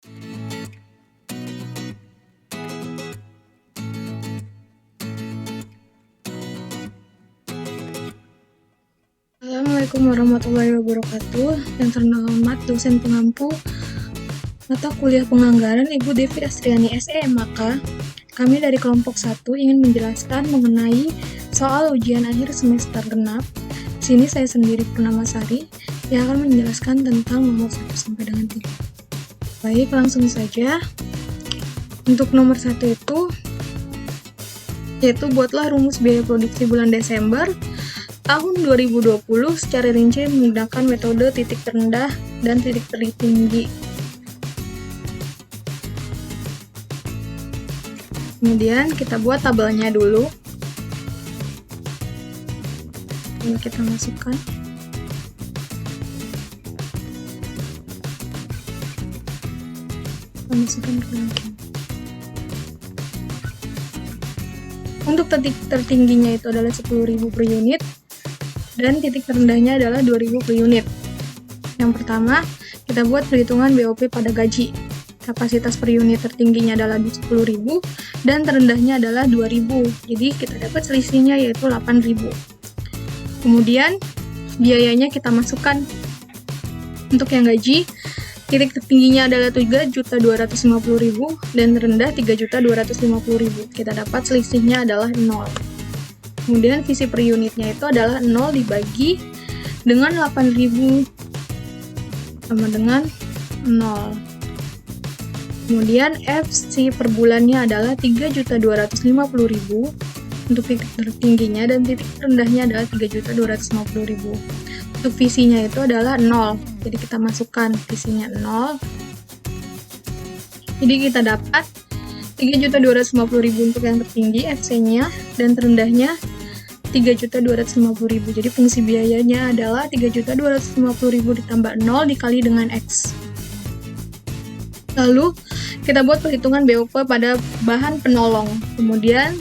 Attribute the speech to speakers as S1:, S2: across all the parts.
S1: Assalamualaikum warahmatullahi wabarakatuh. Yang terhormat dosen pengampu mata kuliah penganggaran Ibu Devi Astriani SE, maka kami dari kelompok 1 ingin menjelaskan mengenai soal ujian akhir semester genap. Di sini saya sendiri Purnamasari yang akan menjelaskan tentang nomor 1 sampai dengan 3. Baik, langsung saja. Untuk nomor 1 itu yaitu buatlah rumus biaya produksi bulan Desember tahun 2020 secara rinci menggunakan metode titik terendah dan titik tertinggi. Kemudian kita buat tabelnya dulu. Ini kita masukkan. Kita masukkan ke dalam. Untuk titik tertingginya itu adalah 10.000 per unit. Dan titik terendahnya adalah 2.000 per unit. Yang pertama, kita buat perhitungan BOP pada gaji. Kapasitas per unit tertingginya adalah 10.000 dan terendahnya adalah 2.000. Jadi kita dapat selisihnya yaitu 8.000. Kemudian biayanya kita masukkan. Untuk yang gaji, titik tertingginya adalah 3.250.000 dan terendah 3.250.000. Kita dapat selisihnya adalah 0. Kemudian visi per unitnya itu adalah 0 dibagi dengan 8.000 sama dengan 0. Kemudian FC per bulannya adalah 3.250.000 untuk titik tertingginya dan titik terendahnya adalah 3.250.000. Untuk visinya itu adalah 0. Jadi kita masukkan visinya 0. Jadi kita dapat 3.250.000 untuk yang tertinggi FC-nya dan terendahnya 3.250.000. Jadi fungsi biayanya adalah 3.250.000 ditambah 0 dikali dengan X. Lalu kita buat perhitungan BOP pada bahan penolong. Kemudian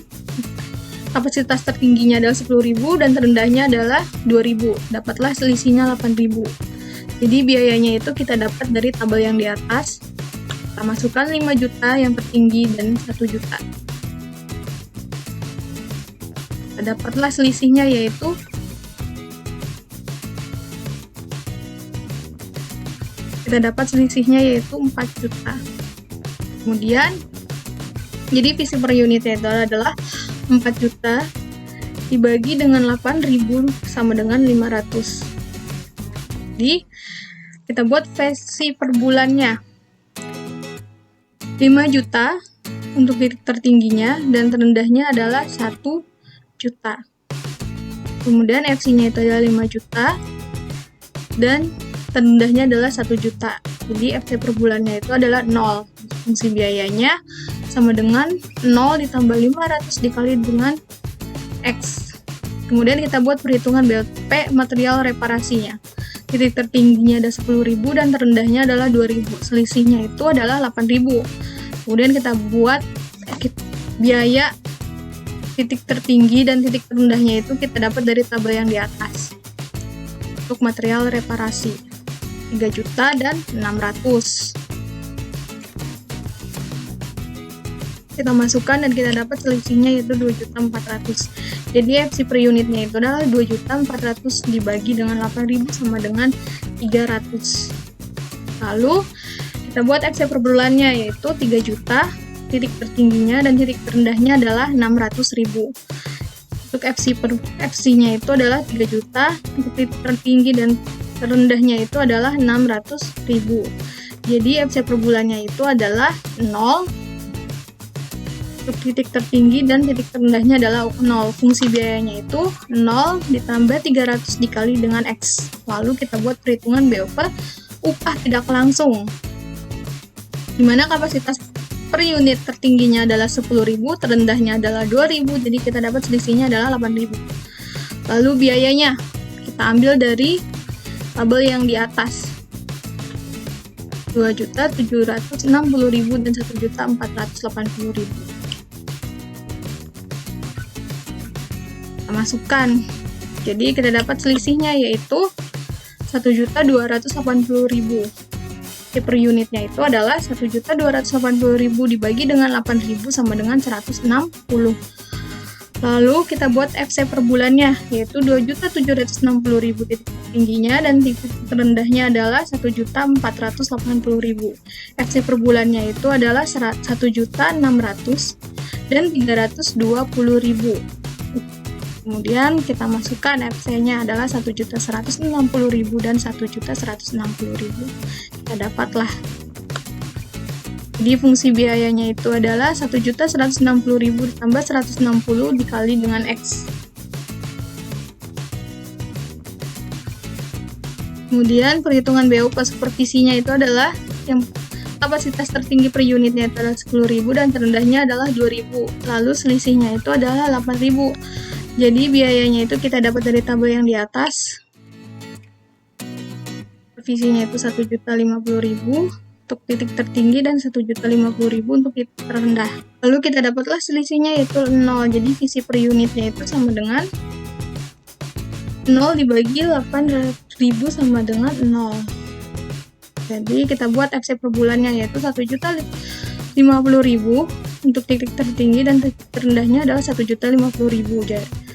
S1: kapasitas tertingginya adalah 10.000 dan terendahnya adalah 2.000. Dapatlah selisihnya 8.000. Jadi biayanya itu kita dapat dari tabel yang di atas. Kita masukkan 5 juta yang tertinggi dan 1 juta. Kita dapatlah selisihnya yaitu kita dapat selisihnya yaitu 4 juta. Kemudian jadi visi per unitnya itu adalah 4 juta dibagi dengan 8.000 sama dengan 500. Jadi kita buat visi per bulannya 5 juta untuk titik tertingginya dan terendahnya adalah 1 juta. Kemudian FC-nya itu adalah 5 juta dan terendahnya adalah 1 juta. Jadi FC per bulannya itu adalah 0. Fungsi biayanya sama dengan 0 ditambah 500 dikali dengan X. Kemudian kita buat perhitungan BOP material reparasinya. Titik tertingginya ada 10.000 dan terendahnya adalah 2.000. Selisihnya itu adalah 8.000. Kemudian kita buat biaya titik tertinggi dan titik terendahnya itu kita dapat dari tabel yang di atas. Untuk material reparasi 3 juta dan 600. Kita masukkan dan kita dapat selisihnya yaitu 2.400. Jadi FC per unitnya itu adalah 2.400 dibagi dengan 8.000 sama dengan 300. Lalu kita buat FC per bulannya yaitu 3 juta, titik tertingginya dan titik terendahnya adalah 600.000. Untuk FC-nya itu adalah 3 juta, titik tertinggi dan terendahnya itu adalah 600.000. Jadi FC per bulannya itu adalah 0. Untuk titik tertinggi dan titik terendahnya adalah 0. Fungsi biayanya itu 0 ditambah 300 dikali dengan X. Lalu kita buat perhitungan BOP upah tidak langsung. Dimana kapasitas per unit tertingginya adalah 10.000, terendahnya adalah 2.000, jadi kita dapat selisihnya adalah 8.000. Lalu biayanya kita ambil dari tabel yang di atas. 2.760.000 dan 1.480.000. Kita masukkan. Jadi kita dapat selisihnya yaitu 1.280.000. FC per unitnya itu adalah 1.280.000 dibagi dengan 8.000 sama dengan 160. Lalu kita buat FC per bulannya, yaitu 2.760.000 titik tingginya dan titik terendahnya adalah 1.480.000. FC per bulannya itu adalah 1.600.000 dan 320.000. Kemudian kita masukkan FC-nya adalah 1.160.000 dan 1.160.000. Kita dapatlah. Jadi fungsi biayanya itu adalah 1.160.000 ditambah 160 dikali dengan X. Kemudian perhitungan BOP supervisinya itu adalah yang kapasitas tertinggi per unitnya itu adalah 10.000 dan terendahnya adalah 2.000. Lalu selisihnya itu adalah 8.000. Jadi biayanya itu kita dapat dari tabel yang di atas. Supervisinya itu 1.050.000 untuk titik tertinggi dan 1.050.000 untuk titik terendah. Lalu kita dapatlah selisihnya yaitu 0. Jadi visi per unitnya itu sama dengan 0 dibagi 8.000 sama dengan 0. Jadi kita buat FC per bulannya yaitu 1.050.000 untuk titik tertinggi dan titik terendahnya adalah 1.050.000. Jadi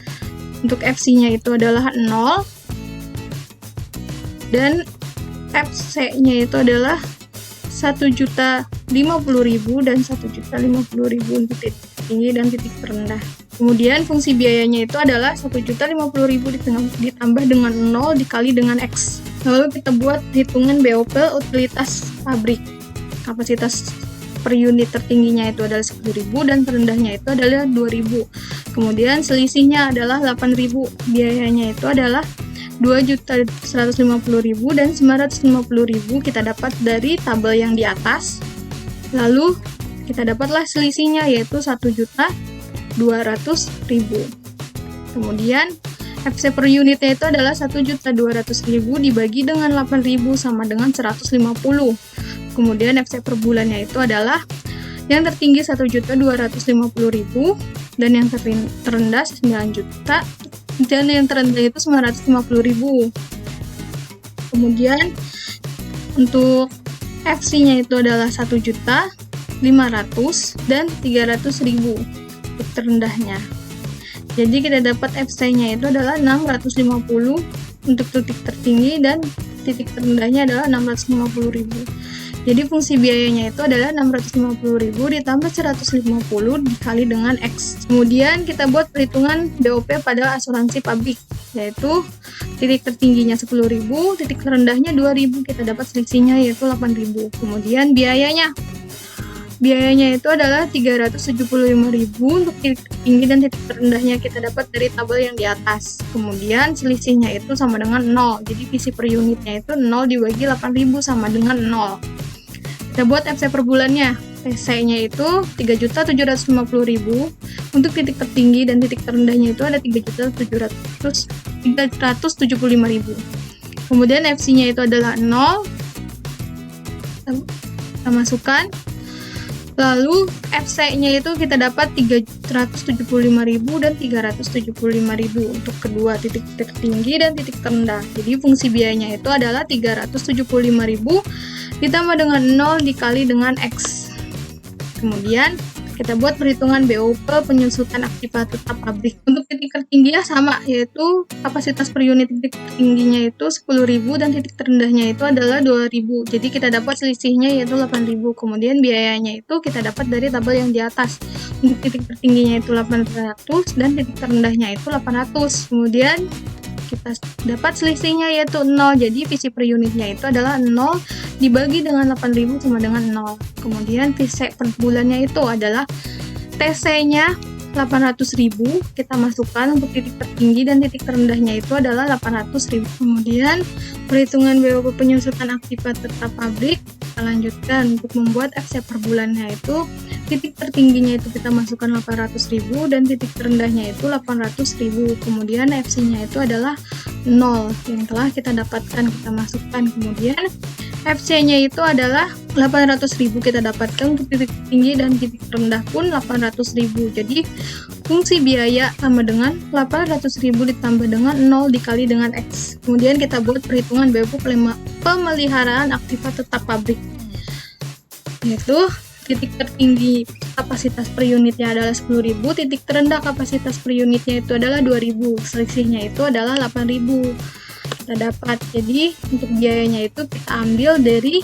S1: untuk FC-nya itu adalah 0 dan FC-nya itu adalah 1.050.000 dan 1.050.000 untuk titik tinggi dan titik terendah. Kemudian fungsi biayanya itu adalah 1.050.000 ditambah dengan 0 dikali dengan X. Lalu kita buat hitungan BOP utilitas pabrik. Kapasitas per unit tertingginya itu adalah 10.000 dan terendahnya itu adalah 2.000. Kemudian selisihnya adalah 8.000. Biayanya itu adalah 2.150.000 dan 950.000 kita dapat dari tabel yang di atas. Lalu kita dapatlah selisihnya yaitu 1.200.000. Kemudian FC per unitnya itu adalah 1.200.000 dibagi dengan 8.000 sama dengan 150. Kemudian FC per bulannya itu adalah yang tertinggi 1.250.000 dan yang terendah 9 juta dan yang terendah itu 950.000. Kemudian untuk FC-nya itu adalah 1.500.000 dan 300.000 untuk terendahnya. Jadi kita dapat FC-nya itu adalah 650 untuk titik tertinggi dan titik terendahnya adalah 650.000. Jadi fungsi biayanya itu adalah 650.000 ditambah 150 dikali dengan X. Kemudian kita buat perhitungan BOP pada asuransi pabrik, yaitu titik tertingginya 10.000, titik terendahnya 2.000, kita dapat selisihnya yaitu 8.000. Kemudian biayanya itu adalah 375.000 untuk titik tinggi dan titik terendahnya kita dapat dari tabel yang di atas. Kemudian selisihnya itu sama dengan 0. Jadi visi per unitnya itu 0 dibagi 8.000 sama dengan 0. Kita buat FC per bulannya. PC-nya itu 3.750.000. Untuk titik tertinggi dan titik terendahnya itu ada 3.775.000. Kemudian FC-nya itu adalah 0. Kita masukkan. Lalu FC-nya itu kita dapat 375.000 dan 375.000 untuk kedua titik tertinggi dan titik terendah. Jadi fungsi biayanya itu adalah 375.000 ditambah dengan 0 dikali dengan X. Kemudian kita buat perhitungan BOP penyusutan aktiva tetap pabrik. Untuk titik tertingginya sama, yaitu kapasitas per unit titik tertingginya itu 10.000 dan titik terendahnya itu adalah 2.000. Jadi kita dapat selisihnya yaitu 8.000. Kemudian biayanya itu kita dapat dari tabel yang di atas. Untuk titik tertingginya itu 800 dan titik terendahnya itu 800. Kemudian kita dapat selisihnya yaitu 0. Jadi visi per unitnya itu adalah 0 dibagi dengan 8.000 sama dengan 0. Kemudian visi per bulannya itu adalah TC-nya 800.000 kita masukkan untuk titik tertinggi dan titik terendahnya itu adalah 800.000. Kemudian perhitungan BOP penyusutan aktiva tetap pabrik kita lanjutkan untuk membuat FC per bulannya itu titik tertingginya itu kita masukkan 800.000 dan titik terendahnya itu 800.000. Kemudian FC-nya itu adalah 0 yang telah kita dapatkan kita masukkan. Kemudian FC-nya itu adalah 800.000 kita dapatkan, untuk titik tinggi dan titik rendah pun 800.000. Jadi fungsi biaya sama dengan 800.000 ditambah dengan 0 dikali dengan X. Kemudian kita buat perhitungan BOP pemeliharaan aktiva tetap pabrik, yaitu titik tertinggi kapasitas per unitnya adalah 10.000, titik terendah kapasitas per unitnya itu adalah 2.000, selisihnya itu adalah 8.000 kita dapat. Jadi untuk biayanya itu kita ambil dari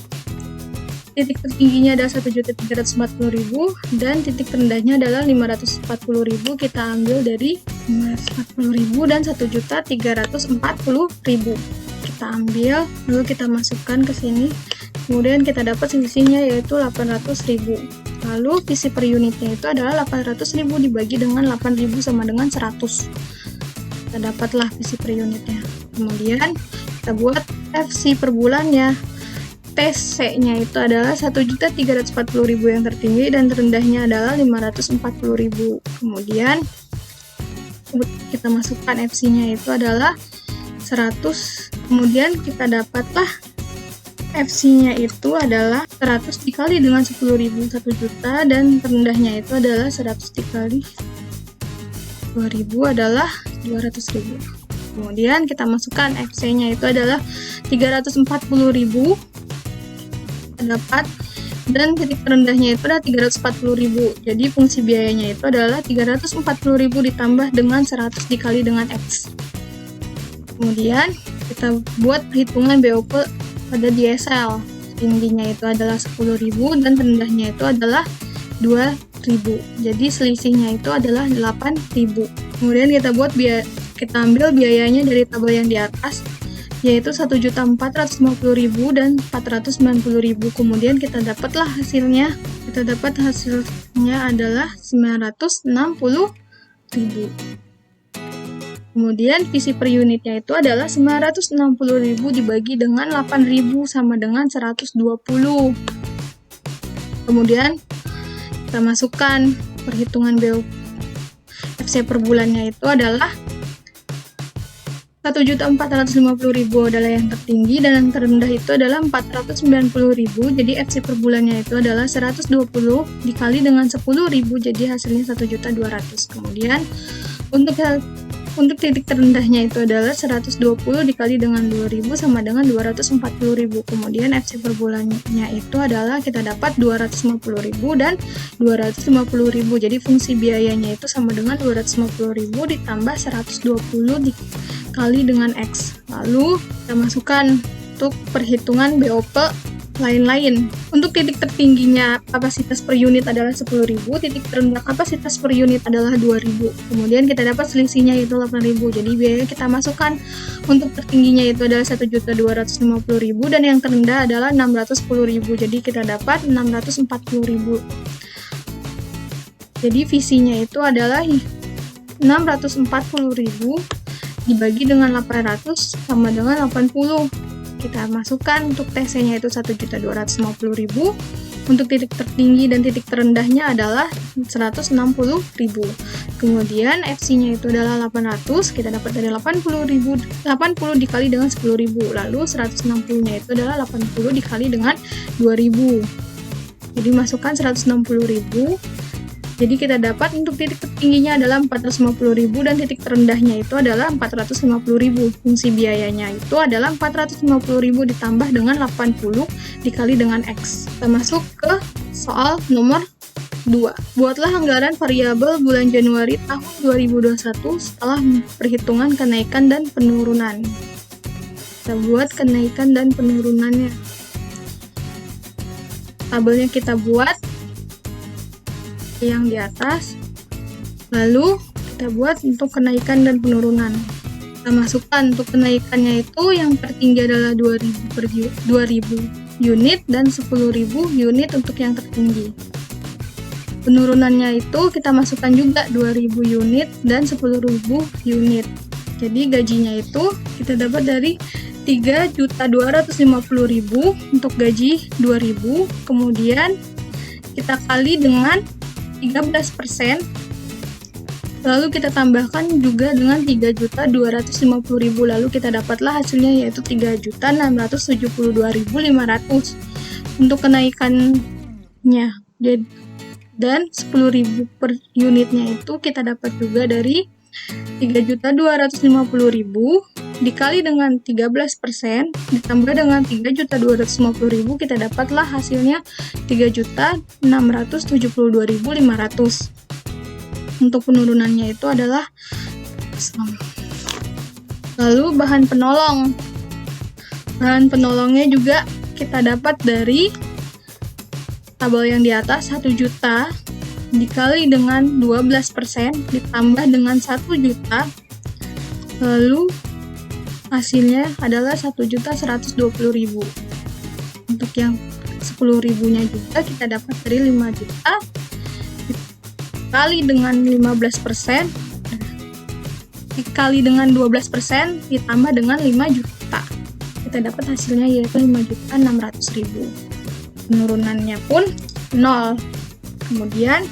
S1: titik tertingginya adalah 1.340.000 dan titik terendahnya adalah 540.000, kita ambil dari 540.000 dan 1.340.000 kita ambil, lalu kita masukkan ke sini. Kemudian kita dapat selisihnya yaitu 800.000. Lalu visi per unitnya itu adalah 800.000 dibagi dengan 8.000 sama dengan 100. Kita dapatlah visi per unitnya. Kemudian kita buat FC per bulannya. TC-nya itu adalah 1.340.000 yang tertinggi dan terendahnya adalah 540.000. Kemudian kita masukkan FC-nya itu adalah 100. Kemudian kita dapatlah FC-nya itu adalah 100 dikali dengan 10.000, 1 juta, dan terendahnya itu adalah 100 dikali 2.000 adalah 200.000. Kemudian kita masukkan FC-nya itu adalah 340.000 dapat, dan titik terendahnya itu adalah 340.000. Jadi fungsi biayanya itu adalah 340.000 ditambah dengan 100 dikali dengan X. Kemudian kita buat perhitungan BOP pada diesel. Tingginya itu adalah 10.000 dan terendahnya itu adalah 2.000. Jadi selisihnya itu adalah 8.000. Kemudian kita ambil biayanya dari tabel yang di atas, yaitu 1.450.000 dan 490.000. Kemudian kita dapatlah hasilnya. Kita dapat hasilnya adalah 960.000. Kemudian visi per unitnya itu adalah 960.000 dibagi dengan 8.000 sama dengan 120. Kemudian kita masukkan perhitungan BOP FC per bulannya itu adalah 1.450.000 adalah yang tertinggi dan yang terendah itu adalah 490.000. Jadi FC per bulannya itu adalah 120 dikali dengan 10.000, jadi hasilnya 1.200.000. Kemudian untuk titik terendahnya itu adalah 120 dikali dengan 2.000 sama dengan 240.000. Kemudian FC per bulannya itu adalah kita dapat 250.000 dan 250.000. Jadi fungsi biayanya itu sama dengan 250.000 ditambah 120 dikali dengan X. Lalu kita masukkan untuk perhitungan BOP lain-lain. Untuk titik tertingginya kapasitas per unit adalah 10.000, titik terendah kapasitas per unit adalah 2.000. Kemudian kita dapat selisihnya yaitu 8.000. Jadi biaya kita masukkan untuk tertingginya itu adalah 1.250.000 dan yang terendah adalah 610.000. Jadi kita dapat 640.000. Jadi visinya itu adalah 640.000 dibagi dengan 800 sama dengan 80. Kita masukkan untuk TC-nya itu 1.250.000. Untuk titik tertinggi dan titik terendahnya adalah 160.000. Kemudian FC-nya itu adalah 800. Kita dapat dari 80 dikali dengan 10.000. Lalu 160-nya itu adalah 80 dikali dengan 2.000. Jadi masukkan 160.000. Jadi kita dapat untuk titik tertingginya adalah 450.000 dan titik terendahnya itu adalah 450.000. Fungsi biayanya itu adalah 450.000 ditambah dengan 80 dikali dengan X. Kita masuk ke soal nomor 2. Buatlah anggaran variabel bulan Januari tahun 2021 setelah perhitungan kenaikan dan penurunan. Kita buat kenaikan dan penurunannya. Tabelnya kita buat yang di atas, lalu kita buat untuk kenaikan dan penurunan. Kita masukkan untuk kenaikannya itu yang tertinggi adalah 2.000 unit dan 10.000 unit untuk yang tertinggi. Penurunannya itu kita masukkan juga 2.000 unit dan 10.000 unit. Jadi gajinya itu kita dapat dari 3.250.000 untuk gaji 2.000, kemudian kita kali dengan 13%, Lalu kita tambahkan juga dengan 3.250.000, lalu kita dapatlah hasilnya yaitu 3.672.500 untuk kenaikannya. Dan 10.000 per unitnya itu kita dapat juga dari 3.250.000 dikali dengan 13% ditambah dengan 3.250.000, kita dapatlah hasilnya 3.672.500. Untuk penurunannya itu adalah lalu bahan penolong. Bahan penolongnya juga kita dapat dari tabel yang di atas, 1 juta dikali dengan 12% ditambah dengan 1 juta, lalu hasilnya adalah 1.120.000. Untuk yang 10.000 nya juga kita dapat dari 5 juta dikali dengan 15% dikali dengan 12% ditambah dengan 5 juta, kita dapat hasilnya yaitu 5.600.000. Penurunannya pun 0. Kemudian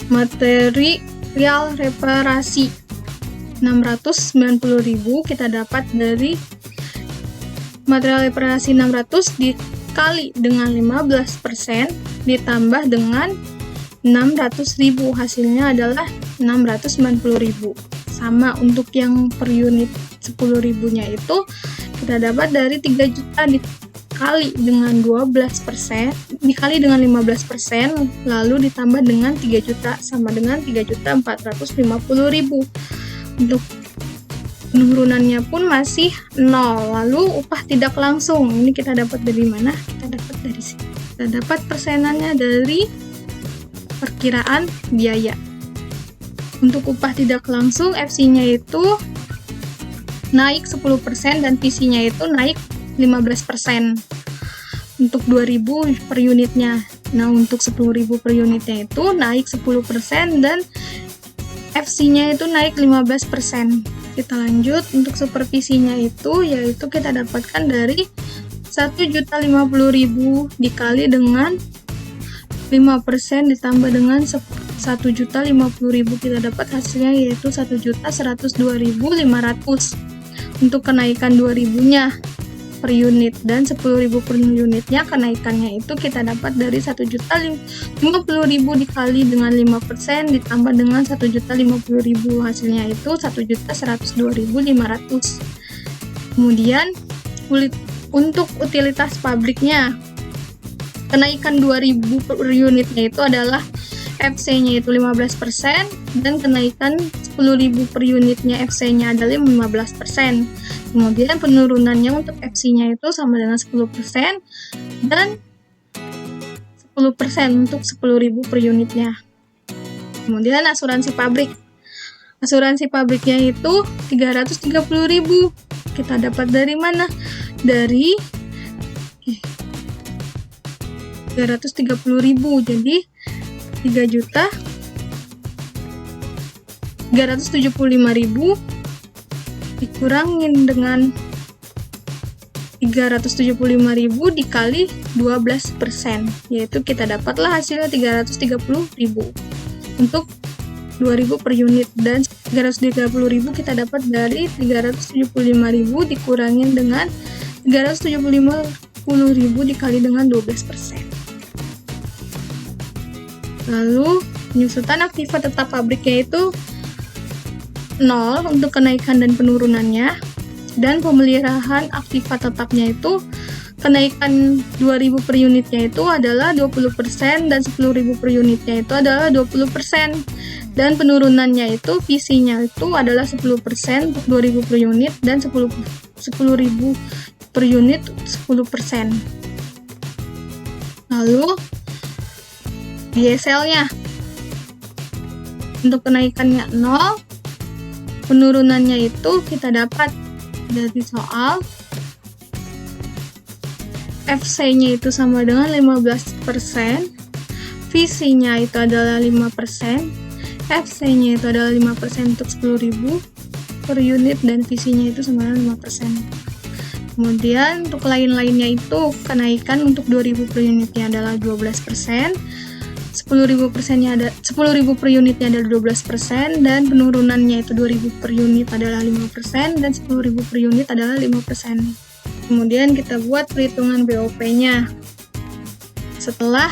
S1: material reparasi 690.000 kita dapat dari material reparasi 600 dikali dengan 15% ditambah dengan 600.000, hasilnya adalah 690.000. Sama untuk yang per unit 10.000 nya itu kita dapat dari 3 juta dikali dengan 12% dikali dengan 15% lalu ditambah dengan 3 juta sama dengan 3.450.000. Untuk penurunannya pun masih 0. Lalu upah tidak langsung, ini kita dapat dari mana? Kita dapat dari sini. Kita dapat persenannya dari perkiraan biaya. Untuk upah tidak langsung, FC-nya itu naik 10% dan PC-nya itu naik 15% untuk 2.000 per unitnya. Nah, untuk 10.000 per unitnya itu naik 10% dan FC-nya itu naik 15%. Kita lanjut, untuk supervisinya itu yaitu kita dapatkan dari 1.050.000 dikali dengan 5% ditambah dengan 1.050.000, kita dapat hasilnya yaitu 1.102.500. Untuk kenaikan 2.000 nya per unit dan 10.000 per unitnya kenaikannya itu kita dapat dari 1.050.000 dikali dengan 5% ditambah dengan 1.050.000, hasilnya itu 1.102.500. Kemudian untuk utilitas pabriknya kenaikan 2.000 per unitnya itu adalah FC-nya itu 15% dan kenaikan 10.000 per unitnya FC-nya adalah 15%. Kemudian penurunannya untuk FC-nya itu sama dengan 10% dan 10% untuk 10.000 per unitnya. Kemudian asuransi pabrik. Asuransi pabriknya itu 330.000. Kita dapat dari mana? Dari 330.000. Jadi 3.375.000 dikurangin dengan 375.000 dikali 12%, yaitu kita dapatlah hasilnya 330.000 untuk 2.000 per unit, dan 330.000 kita dapat dari 375.000 dikurangin dengan 375.000 dikali dengan 12%. Lalu penyusutan aktiva tetap pabriknya itu 0 untuk kenaikan dan penurunannya, dan pemeliharaan aktiva tetapnya itu kenaikan 2.000 per unitnya itu adalah 20% dan 10.000 per unitnya itu adalah 20%, dan penurunannya itu PC-nya itu adalah 10% untuk 2.000 per unit dan 10.000 per unit 10%. Lalu DSL-nya untuk kenaikannya 0, penurunannya itu kita dapat dari soal FC-nya itu sama dengan 15%, VC-nya itu adalah 5%, FC-nya itu adalah 5% untuk 10.000 per unit, dan VC-nya itu sama dengan 5%. Kemudian untuk lain-lainnya itu kenaikan untuk 2.000 per unitnya adalah 12%, 10.000 per unitnya adalah 12%, dan penurunannya itu 2.000 per unit adalah 5%, dan 10.000 per unit adalah 5%. Kemudian kita buat perhitungan BOP-nya. Setelah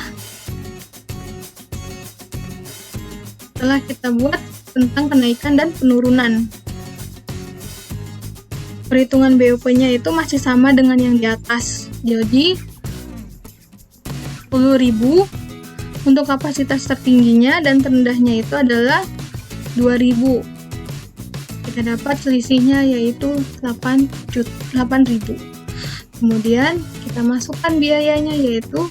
S1: kita buat tentang kenaikan dan penurunan. Perhitungan BOP-nya itu masih sama dengan yang di atas. Jadi 10.000 untuk kapasitas tertingginya, dan terendahnya itu adalah 2.000. Kita dapat selisihnya yaitu 8.000. Kemudian kita masukkan biayanya yaitu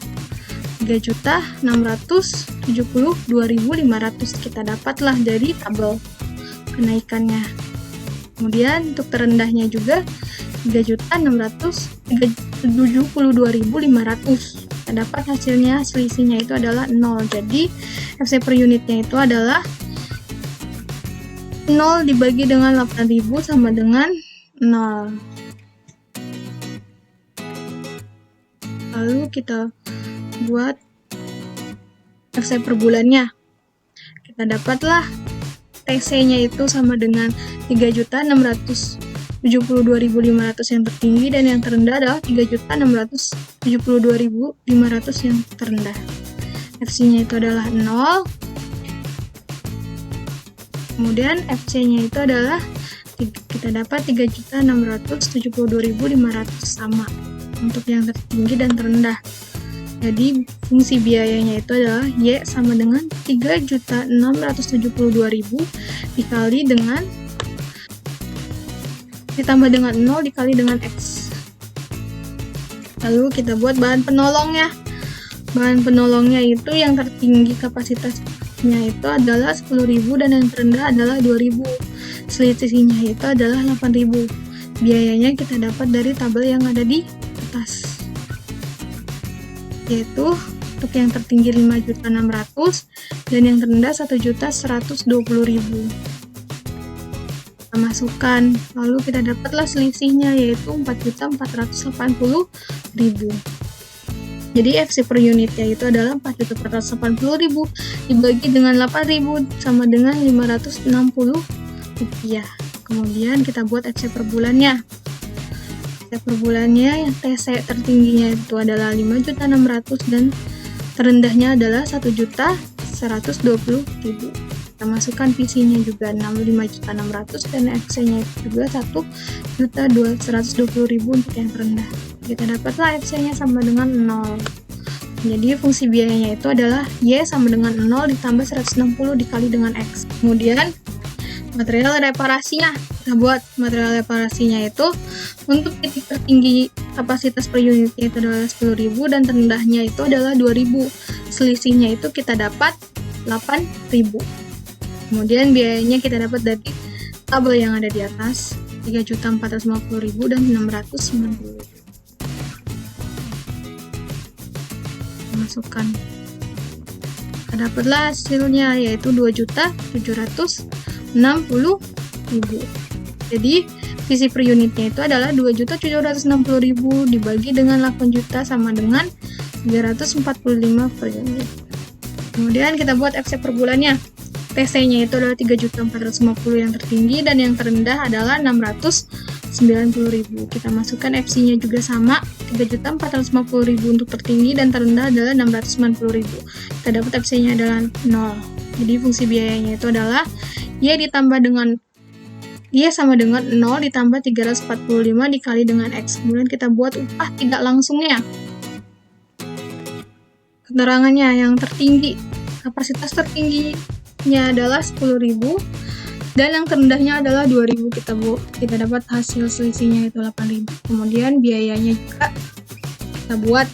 S1: 3.672.500. Kita dapatlah dari tabel kenaikannya. Kemudian untuk terendahnya juga 3.672.500. Kita dapat hasilnya, selisihnya itu adalah 0. Jadi FC per unitnya itu adalah 0 dibagi dengan 8.000 sama dengan 0. Lalu kita buat FC per bulannya. Kita dapatlah TC-nya itu sama dengan 3.672.500 yang tertinggi, dan yang terendah adalah 3.672.500 yang terendah. FC-nya itu adalah 0. Kemudian FC-nya itu adalah kita dapat 3.672.500 sama untuk yang tertinggi dan terendah. Jadi fungsi biayanya itu adalah Y sama dengan 3.672.000 dikali dengan ditambah dengan 0 dikali dengan X. Lalu kita buat bahan penolongnya. Bahan penolongnya itu yang tertinggi kapasitasnya itu adalah 10.000 dan yang terendah adalah 2.000. Selisihnya itu adalah 8.000. Biayanya kita dapat dari tabel yang ada di atas. Yaitu untuk yang tertinggi 5.600.000 dan yang terendah 1.120.000. Kita masukkan, lalu kita dapatlah selisihnya yaitu 4.480.000. Jadi FC per unitnya itu adalah 4.480.000 dibagi dengan 8.000 sama dengan 560 rupiah. Kemudian kita buat FC per bulannya. Per bulannya yang TC tertingginya itu adalah 5.600.000 dan terendahnya adalah 1.120.000. Kita masukkan PC-nya juga 5.600.000 dan FC-nya juga 1.120.000 untuk yang terendah. Kita dapatlah FC-nya sama dengan 0. Jadi fungsi biayanya itu adalah Y sama dengan 0 ditambah 160 dikali dengan X. Kemudian material reparasinya. Kita buat material reparasinya itu untuk titik tertinggi kapasitas per unitnya itu adalah 10.000 dan terendahnya itu adalah 2.000. Selisihnya itu kita dapat 8.000. Kemudian biayanya kita dapat dari tabel yang ada di atas, 3.450.000 dan 690.000. Masukkan. Kita dapatlah hasilnya yaitu 2.760.000. Jadi visi per unitnya itu adalah 2.760.000 dibagi dengan 8 juta sama dengan 345 per unit. Kemudian kita buat FC per bulannya. TC-nya itu adalah 3.450 yang tertinggi dan yang terendah adalah 690.000. Kita masukkan FC-nya juga sama, 3.450.000 untuk tertinggi dan terendah adalah 690.000. Kita dapat FC-nya adalah 0. Jadi fungsi biayanya itu adalah Y sama dengan 0 ditambah 345 dikali dengan X. Kemudian kita buat upah tidak langsungnya. Keterangannya yang tertinggi, kapasitas tertingginya adalah 10.000 dan yang terendahnya adalah 2.000. Kita dapat hasil selisihnya itu 8.000. Kemudian biayanya juga kita buat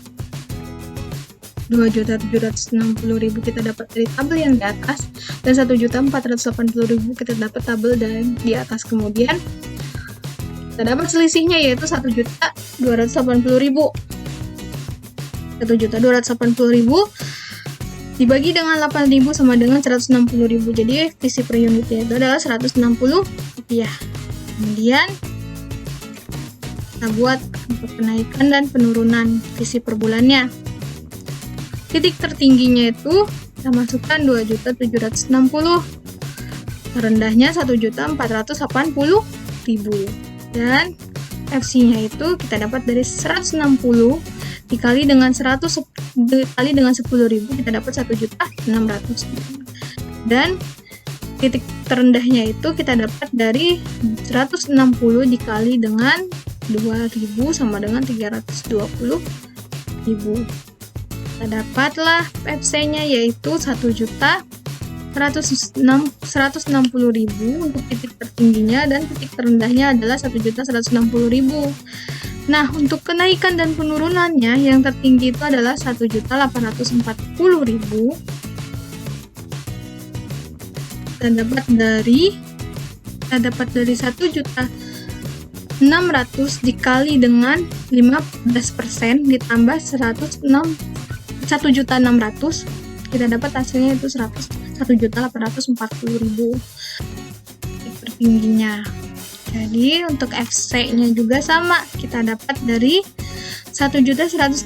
S1: 2.760.000 kita dapat dari tabel yang di atas dan 1.480.000 kita dapat tabel dan di atas. Kemudian kita dapat selisihnya yaitu 1.280.000. 1.280.000 dibagi dengan 8.000 sama dengan 160.000. Jadi visi per unitnya itu adalah 160 rupiah. Kemudian kita buat untuk kenaikan dan penurunan visi per bulannya. Titik tertingginya itu kita masukkan 2.760.000. Terendahnya 1.480.000. Dan FC-nya itu kita dapat dari 160 dikali dengan 100 dikali dengan 10.000, kita dapat 1.600.000. Dan titik terendahnya itu kita dapat dari 160 dikali dengan 2.000 sama dengan 320.000. Kita dapatlah FC-nya yaitu 1.160.000 untuk titik tertingginya, dan titik terendahnya adalah 1.160.000. Nah, untuk kenaikan dan penurunannya, yang tertinggi itu adalah 1.840.000. Kita dapat dari 1.600.000 dikali dengan 15% ditambah 1.600.000, kita dapat hasilnya itu 1.840.000 tertingginya. Jadi untuk FC-nya juga sama, kita dapat dari 1.160.000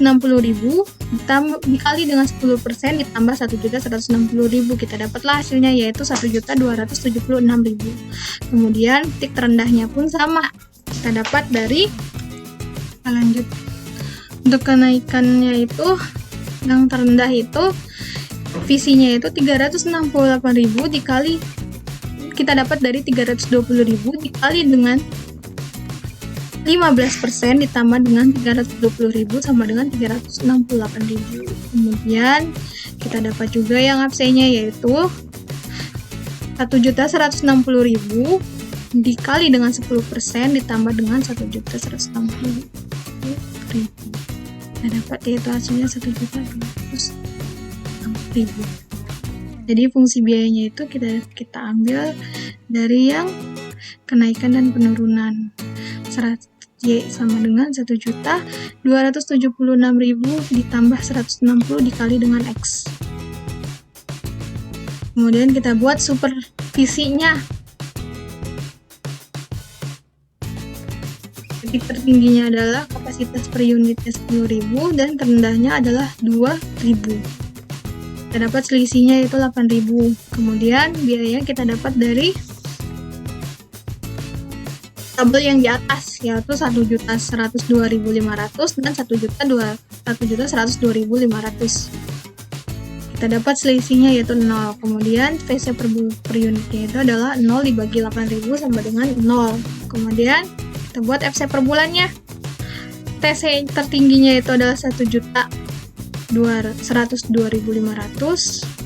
S1: dikali dengan 10% ditambah 1.160.000, kita dapatlah hasilnya yaitu 1.276.000. Kemudian titik terendahnya pun sama, kita dapat dari lanjut. Untuk kenaikannya itu, yang terendah itu visinya itu 368.000 dikali, kita dapat dari 320.000 dikali dengan 15% ditambah dengan 320.000 sama dengan 368.000. Kemudian kita dapat juga yang FC-nya yaitu 1.160.000 dikali dengan 10% ditambah dengan 1.160.000. Kita dapat yaitu hasilnya 1.260.000. Jadi fungsi biayanya itu kita ambil dari yang kenaikan dan penurunan. Y sama dengan 1.276.000 ditambah 160 dikali dengan X. Kemudian kita buat supervisinya. Titik tertingginya adalah kapasitas per unitnya 10.000 dan terendahnya adalah 2.000. Kita dapat selisihnya itu 8.000. Kemudian biayanya kita dapat dari tabel yang di atas, yaitu 1.102.500 dan 1.102.500. Kita dapat selisihnya yaitu 0. Kemudian VC per unitnya itu adalah 0 dibagi 8.000 sama dengan 0. Kemudian kita buat FC per bulannya. TC tertingginya itu adalah 1.102.500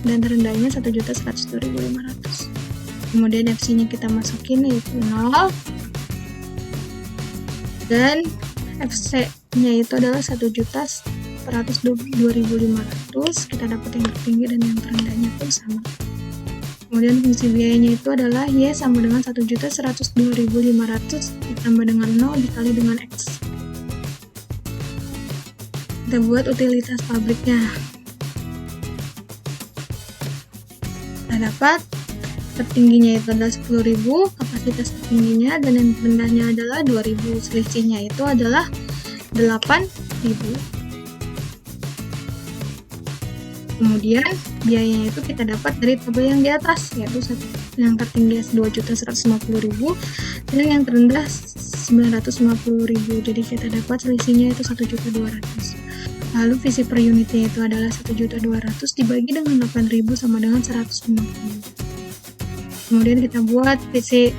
S1: dan terendahnya 1.102.500. Kemudian FC-nya kita masukin yaitu 0. Dan FC-nya itu adalah 1.102.500. Kita dapat yang tertinggi dan yang terendahnya pun sama. Kemudian fungsi biayanya itu adalah Y sama dengan 1.102.500 ditambah dengan 0 dikali dengan X. Kita buat utilitas pabriknya. Kita dapat tertingginya itu adalah 10.000, kapasitas tertingginya, dan yang rendahnya adalah 2.000. Selisihnya itu adalah 8.000. Kemudian biayanya itu kita dapat dari tabel yang di atas, yaitu yang tertinggi 2.150.000 dan yang terendah 950.000. Jadi kita dapat selisihnya itu 1.200.000. Lalu visi per unitnya itu adalah 1.200.000 dibagi dengan 8.000 sama dengan 150. Kemudian kita buat VC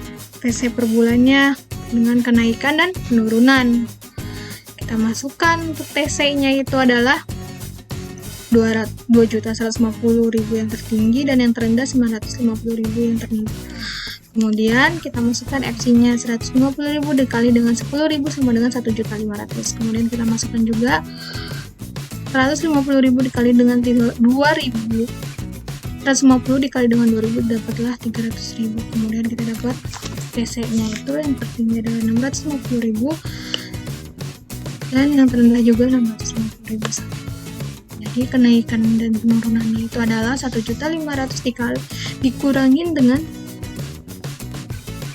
S1: per bulannya dengan kenaikan dan penurunan. Kita masukkan untuk TC-nya itu adalah 2.150.000 yang tertinggi dan yang terendah 950.000 yang terendah. Kemudian kita masukkan FC-nya 150.000 dikali dengan 10.000 sama dengan 1.500.000. Kemudian kita masukkan juga 150.000 dikali dengan 2.000. 150 dikali dengan 2.000 dapatlah 300.000. Kemudian kita dapat TC-nya itu yang tertinggi adalah 650.000 dan yang terendah juga 650.000. Jadi kenaikan dan penurunannya itu adalah 1.500.000 dikurangin dengan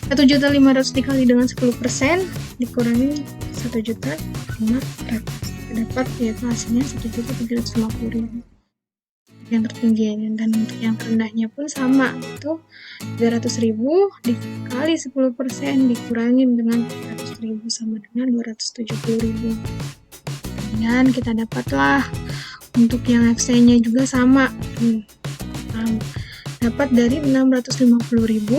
S1: 1.500.000 dikali dengan 10% dikurangin 1.500.000. Dapat yaitu hasilnya 1.350.000. yang tertinggi, dan untuk yang terendahnya pun sama, itu 300.000 dikali 10% dikurangin dengan 300.000 sama dengan 270.000. Kemudian kita dapatlah untuk yang FC-nya juga sama, dapat dari 650.000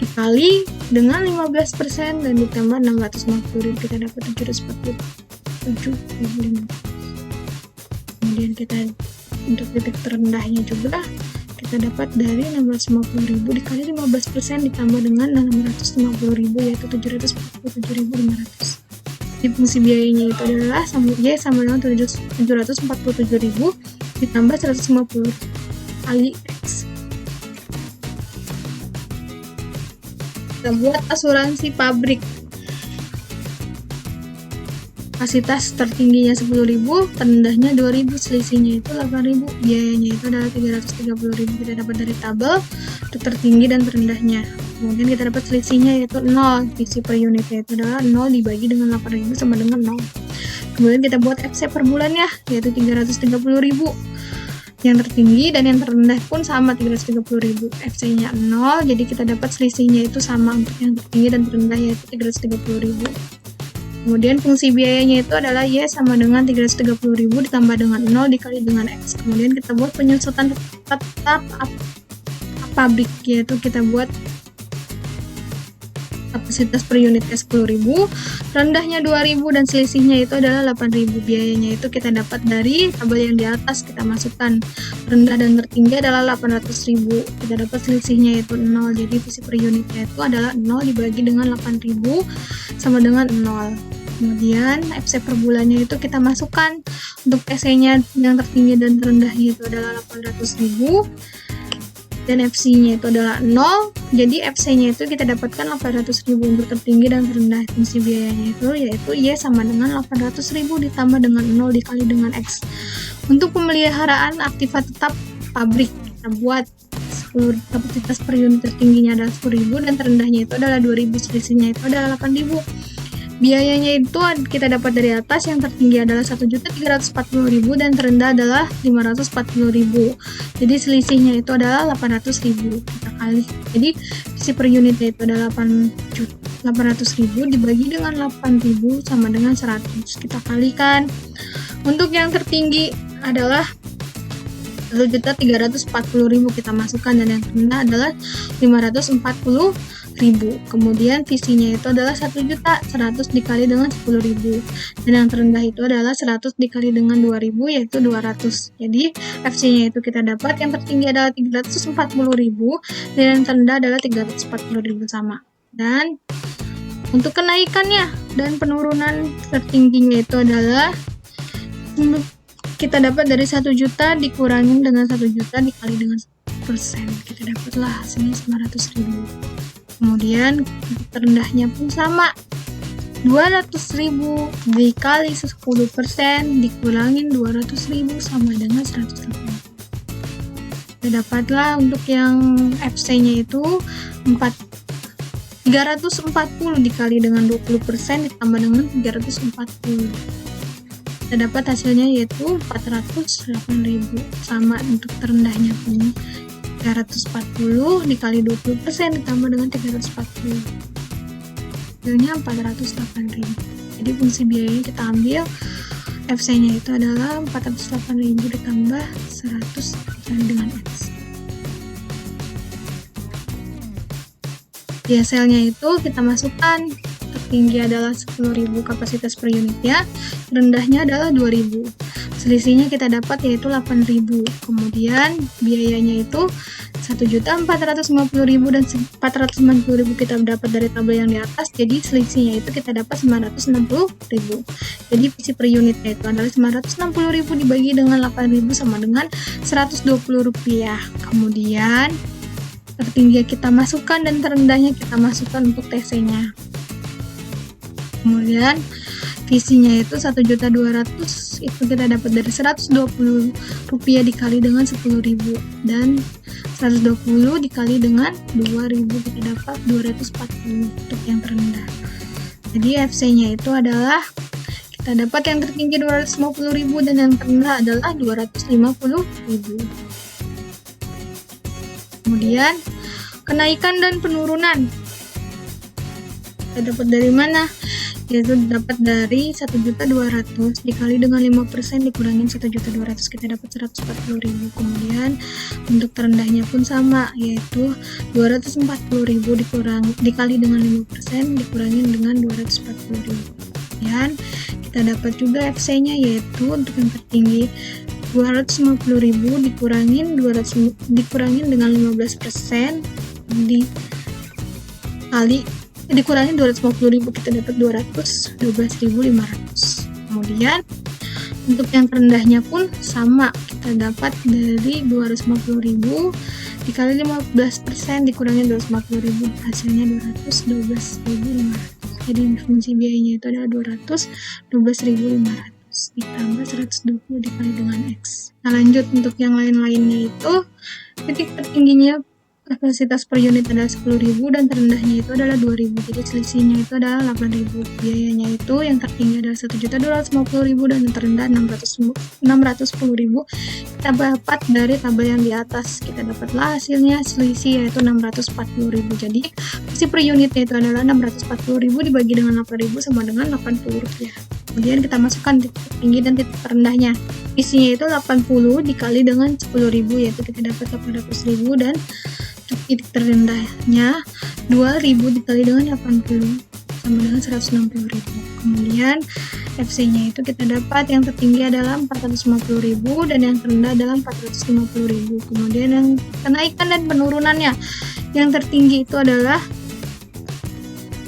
S1: dikali dengan 15% dan ditambah 650.000, kita dapat 747.500. Kemudian kita untuk titik terendahnya juga kita dapat dari 650.000 dikali 15% ditambah dengan 650.000, yaitu 747.500. Di fungsi biayanya itu adalah Y sama dengan 747.000 ditambah 150 kali X. Kita buat asuransi pabrik. Kapasitas tertingginya 10.000, terendahnya 2.000, selisihnya itu 8.000, biayanya itu adalah 330.000. Kita dapat dari tabel untuk tertinggi dan terendahnya. Kemudian kita dapat selisihnya yaitu 0, visi per unitnya itu adalah 0 dibagi dengan 8.000 sama dengan 0. Kemudian kita buat FC per bulannya yaitu 330.000. Yang tertinggi dan yang terendah pun sama, 330.000. FC-nya 0, jadi kita dapat selisihnya itu sama untuk yang tertinggi dan terendah yaitu 330.000. Kemudian fungsi biayanya itu adalah Y sama dengan 330.000 ditambah dengan 0 dikali dengan X. Kemudian kita buat penyusutan tetap pabrik, yaitu kita buat kapasitas per unitnya 10.000, rendahnya 2.000 dan selisihnya itu adalah 8.000. Biayanya itu kita dapat dari tabel yang di atas, kita masukkan rendah dan tertinggi adalah 800.000. Kita dapat selisihnya yaitu 0, jadi visi per unitnya itu adalah 0 dibagi dengan 8.000 sama dengan 0. Kemudian FC per bulannya itu kita masukkan, untuk FC-nya yang tertinggi dan terendahnya itu adalah 800.000 dan FC-nya itu adalah 0, jadi FC-nya itu kita dapatkan 800.000 untuk tertinggi dan terendah. Fungsi biayanya itu yaitu Y sama dengan 800.000 ditambah dengan 0 dikali dengan X. Untuk pemeliharaan aktiva tetap pabrik, kita buat kapasitas per unit tertingginya adalah 10.000 dan terendahnya itu adalah 2.000, selisihnya itu adalah 8.000. Biayanya itu kita dapat dari atas, yang tertinggi adalah 1.340.000 dan terendah adalah 540.000. Jadi selisihnya itu adalah 800.000 kita kali. Jadi visi per unitnya itu adalah 800.000 dibagi dengan 8.000 sama dengan 100. Kita kalikan. Untuk yang tertinggi adalah 1.340.000 kita masukkan dan yang terendah adalah 540.000. Kemudian visinya itu adalah 1.100 dikali dengan 10.000 dan yang terendah itu adalah 100 dikali dengan 2.000 yaitu 200. Jadi FC-nya itu kita dapat, yang tertinggi adalah 340.000 dan yang terendah adalah 340.000 sama. Dan untuk kenaikannya dan penurunan tertingginya itu adalah kita dapat dari 1 juta dikurangin dengan 1 juta dikali dengan 1%. Kita dapatlah hasilnya 900.000. Kemudian terendahnya pun sama, 200.000 dikali 10% dikurangin 200.000 sama dengan 180. Kita dapatlah untuk yang FC-nya itu 340 dikali dengan 20% ditambah dengan 340. Kita dapat hasilnya yaitu 408.000, sama untuk terendahnya pun 340 dikali 20% ditambah dengan 340, hasilnya 408.000. Jadi fungsi biayanya kita ambil, FC-nya itu adalah 408.000 ditambah 100 dikali dengan X. Di hasilnya itu kita masukkan, tertinggi adalah 10.000 kapasitas per unitnya, rendahnya adalah 2.000. Selisihnya kita dapat yaitu 8.000. Kemudian biayanya itu 1.450.000 dan 490.000 kita dapat dari tabel yang di atas. Jadi selisihnya itu kita dapat 960.000. Jadi visi per unitnya itu adalah 960.000 dibagi dengan 8.000 sama dengan 120 rupiah. Kemudian tertinggi kita masukkan dan terendahnya kita masukkan untuk TC-nya. Kemudian visinya itu 1.200.000 itu kita dapat dari 120 rupiah dikali dengan 10.000 dan 120 dikali dengan 2.000 kita dapat 240 untuk yang terendah. Jadi FC-nya itu adalah Kita dapat yang tertinggi 250.000 dan yang terendah adalah 250.000. Kemudian kenaikan dan penurunan. Kita dapat dari mana? Yaitu dapat dari 1.200.000 dikali dengan 5% dikurangin 1.200.000, kita dapat 140.000. Kemudian untuk terendahnya pun sama, yaitu 240.000 dikali dengan 5% dikurangin dengan 240.000. Kemudian kita dapat juga FC-nya, yaitu untuk yang tertinggi 250.000 dikurangin dengan 15% dikurangin 250.000, kita dapat 212.500. Kemudian untuk yang terendahnya pun sama, kita dapat dari 250.000 dikali 15% dikurangin 250.000, hasilnya 212.500. Jadi fungsi biayanya itu adalah 212.500 ditambah 120 dikali dengan X. Nah, lanjut untuk yang lain-lainnya itu titik tertingginya kapasitas per unit adalah 10.000 dan terendahnya itu adalah 2.000. Jadi selisihnya itu adalah 8.000. Biayanya itu yang tertinggi adalah 1.250.000 dan yang terendah 610.000. Kita dapat dari tabel yang di atas. Kita dapatlah hasilnya selisih yaitu 640.000. Jadi fungsi per unitnya itu adalah 640.000 dibagi dengan 8.000 sama dengan 80 rupiah. Kemudian kita masukkan titik tinggi dan titik terendahnya. Isinya itu 80 dikali dengan 10.000, yaitu kita dapat 800.000, dan titik terendahnya 2.000 dikali dengan 80 sama dengan 160.000. Kemudian FC-nya itu kita dapat yang tertinggi adalah 450.000 dan yang terendah adalah 450.000. Kemudian yang kenaikan dan penurunannya, yang tertinggi itu adalah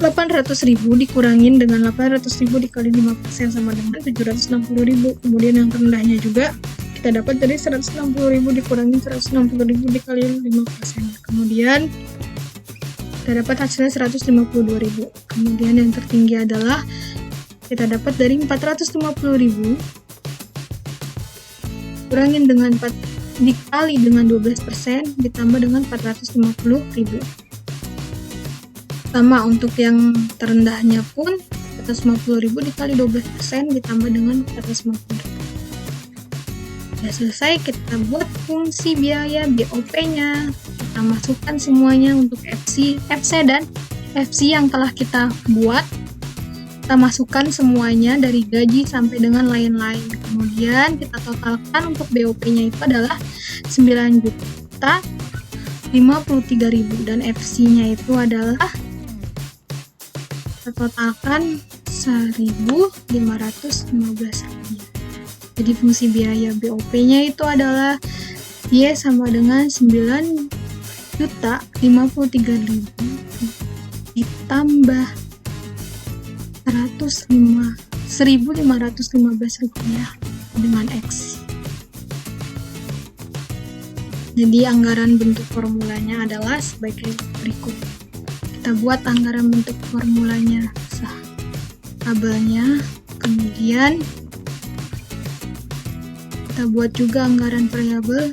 S1: 800.000 dikurangin dengan 800.000 dikali 5% sama dengan 760.000. Kemudian yang terendahnya juga kita dapat dari 160.000 dikurangin 160.000 dikali 5%. Kemudian kita dapat hasilnya 152.000. Kemudian yang tertinggi adalah kita dapat dari 450.000 kurangin dengan 4 dikali dengan 12% ditambah dengan 450.000. Sama untuk yang terendahnya pun 450.000 dikali 12% ditambah dengan 450.000. Sudah selesai, kita buat fungsi biaya BOP-nya. Kita masukkan semuanya untuk FC dan FC yang telah kita buat. Kita masukkan semuanya dari gaji sampai dengan lain-lain. Kemudian kita totalkan untuk BOP-nya itu adalah 9.053.000 dan FC-nya itu adalah kita totalkan 1.515 rupiah. Jadi fungsi biaya BOP-nya itu adalah Y sama dengan 9.053.000 ditambah 1.515 rupiah dengan X. Jadi anggaran bentuk formulanya adalah sebagai berikut. Kita buat anggaran bentuk formulanya, tabelnya, kemudian kita buat juga anggaran variabel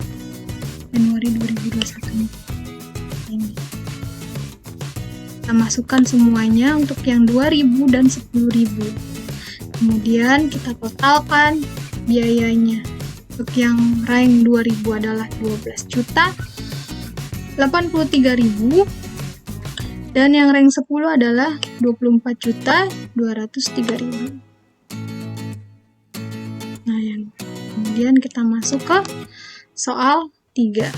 S1: Januari 2021 ini. Kita masukkan semuanya untuk yang 2.000 dan 10.000. Kemudian kita totalkan biayanya. Untuk yang rank 2.000 adalah 12.083.000 dan yang rank 10 adalah 24.203.000. Nah, kemudian kita masuk ke soal 3,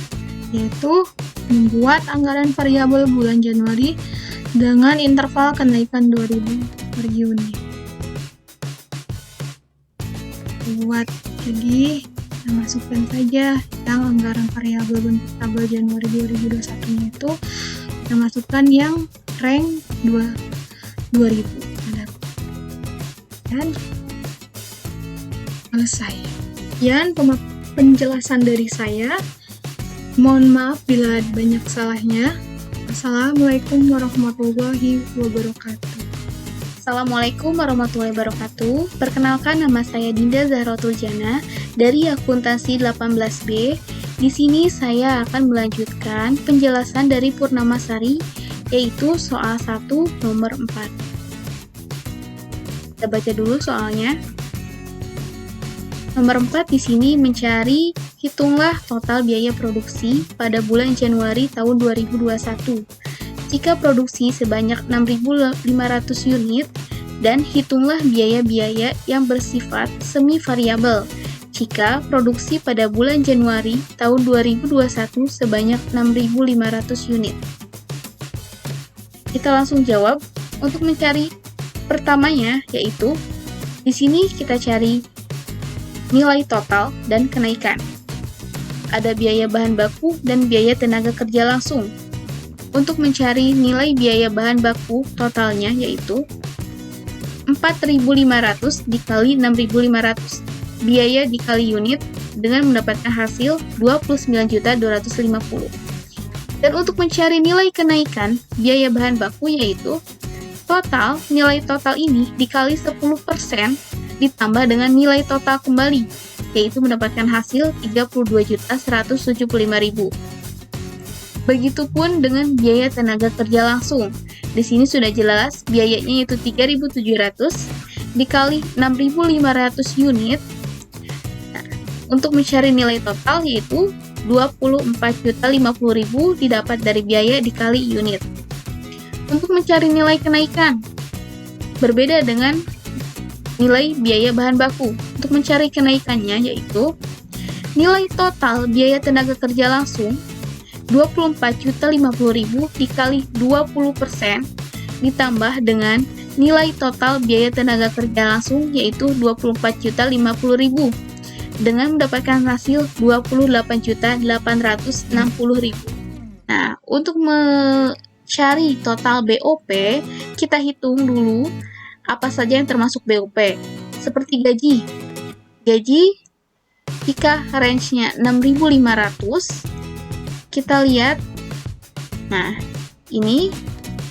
S1: yaitu membuat anggaran variabel bulan Januari dengan interval kenaikan 2.000 per unit. Jadi kita masukkan saja yang anggaran variabel bentuk tabel Januari 2021 itu kita masukkan yang rank 2.000 dan selesai. Sekian penjelasan dari saya. Mohon maaf bila banyak salahnya. Assalamualaikum warahmatullahi wabarakatuh.
S2: Assalamualaikum warahmatullahi wabarakatuh. Perkenalkan, nama saya Dinda Zahratul Jana dari akuntansi 18B. Di sini saya akan melanjutkan penjelasan dari Purnamasari, yaitu soal 1 nomor 4. Kita baca dulu soalnya. Nomor 4 di sini mencari hitunglah total biaya produksi pada bulan Januari tahun 2021. Jika produksi sebanyak 6.500 unit dan hitunglah biaya-biaya yang bersifat semi variabel. Jika produksi pada bulan Januari tahun 2021 sebanyak 6.500 unit. Kita langsung jawab untuk mencari pertamanya, yaitu di sini kita cari nilai total dan kenaikan. Ada biaya bahan baku dan biaya tenaga kerja langsung. Untuk mencari nilai biaya bahan baku totalnya yaitu 4.500 dikali 6.500. Biaya dikali unit dengan mendapatkan hasil 29.250. Dan untuk mencari nilai kenaikan biaya bahan baku yaitu nilai total ini dikali 10% ditambah dengan nilai total kembali, yaitu mendapatkan hasil 32.175.000. Begitupun dengan biaya tenaga kerja langsung. Di sini sudah jelas biayanya yaitu 3.700 dikali 6.500 unit. Nah, untuk mencari nilai total yaitu 24.050.000 didapat dari biaya dikali unit. Untuk mencari nilai kenaikan, berbeda dengan nilai biaya bahan baku. Untuk mencari kenaikannya yaitu nilai total biaya tenaga kerja langsung 24.050.000 dikali 20% ditambah dengan nilai total biaya tenaga kerja langsung yaitu 24.050.000 dengan mendapatkan hasil 28.860.000. Nah, untuk mencari total BOP, kita hitung dulu apa saja yang termasuk BOP. Seperti gaji. Gaji, jika range-nya 6.500, kita lihat, nah, ini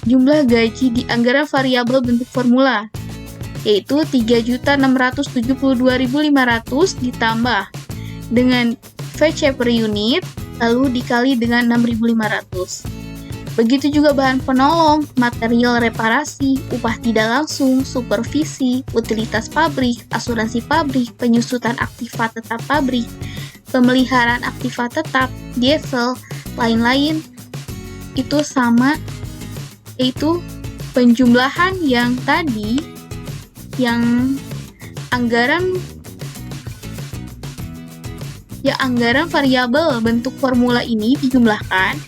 S2: jumlah gaji di anggaran variabel bentuk formula, yaitu 3.672.500 ditambah dengan VC per unit, lalu dikali dengan 6.500. Begitu juga bahan penolong, material reparasi, upah tidak langsung, supervisi, utilitas pabrik, asuransi pabrik, penyusutan aktiva tetap pabrik, pemeliharaan aktiva tetap, diesel, lain-lain, itu sama, yaitu penjumlahan yang tadi, yang anggaran variabel bentuk formula ini dijumlahkan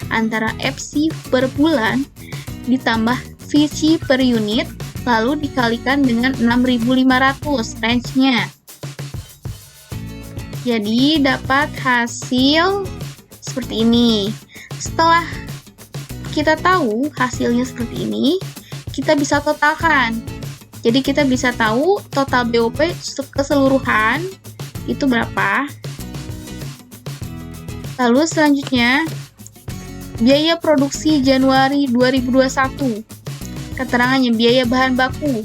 S2: antara FC per bulan ditambah VC per unit lalu dikalikan dengan 6.500 range-nya. Jadi dapat hasil seperti ini. Setelah kita tahu hasilnya seperti ini, kita bisa totalkan. Jadi kita bisa tahu total BOP keseluruhan itu berapa. Lalu selanjutnya biaya produksi Januari 2021. Keterangannya biaya bahan baku.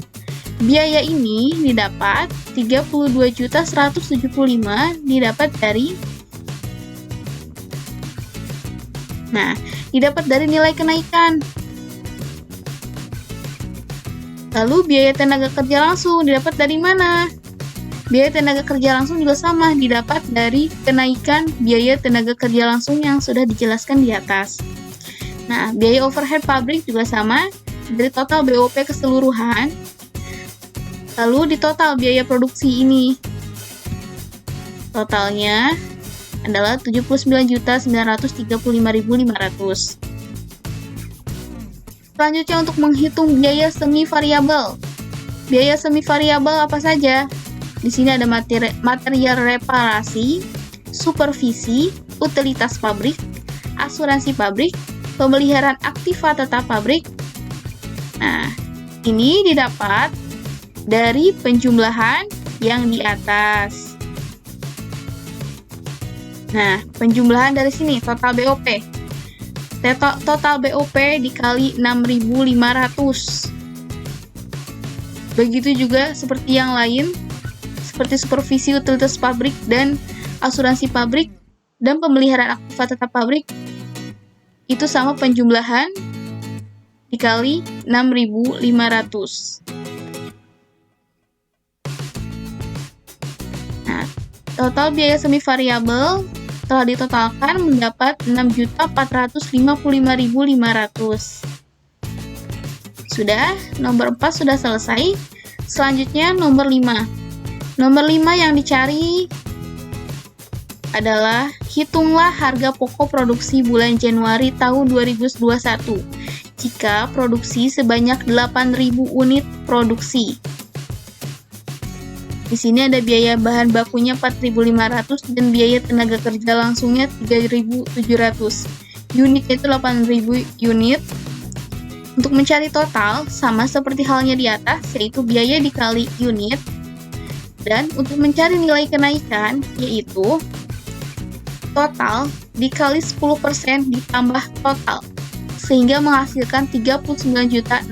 S2: Biaya ini didapat 32.175 didapat dari nilai kenaikan. Lalu biaya tenaga kerja langsung didapat dari mana? Biaya tenaga kerja langsung juga sama, didapat dari kenaikan biaya tenaga kerja langsung yang sudah dijelaskan di atas. Nah, biaya overhead pabrik juga sama, dari total BOP keseluruhan, lalu di total biaya produksi ini. Totalnya adalah 79.935.500. Selanjutnya untuk menghitung biaya semi variabel. Biaya semi variabel apa saja? Di sini ada material reparasi, supervisi, utilitas pabrik, asuransi pabrik, pemeliharaan aktiva tetap pabrik. Nah, ini didapat dari penjumlahan yang di atas. Nah, penjumlahan dari sini, total BOP. Total BOP dikali 6.500. Begitu juga seperti yang lain, seperti supervisi utilitas pabrik dan asuransi pabrik dan pemeliharaan aktiva tetap pabrik, itu sama penjumlahan dikali 6.500. Nah, Total biaya semi variabel telah ditotalkan mendapat 6.455.500. Sudah, nomor 4 sudah selesai. Selanjutnya nomor 5. Nomor 5 yang dicari adalah hitunglah harga pokok produksi bulan Januari tahun 2021 jika produksi sebanyak 8.000 unit produksi. Di sini ada biaya bahan bakunya 4.500 dan biaya tenaga kerja langsungnya 3.700. Unitnya itu 8.000 unit. Untuk mencari total, sama seperti halnya di atas, yaitu biaya dikali unit. Dan untuk mencari nilai kenaikan, yaitu total dikali 10% ditambah total, sehingga menghasilkan 39.600.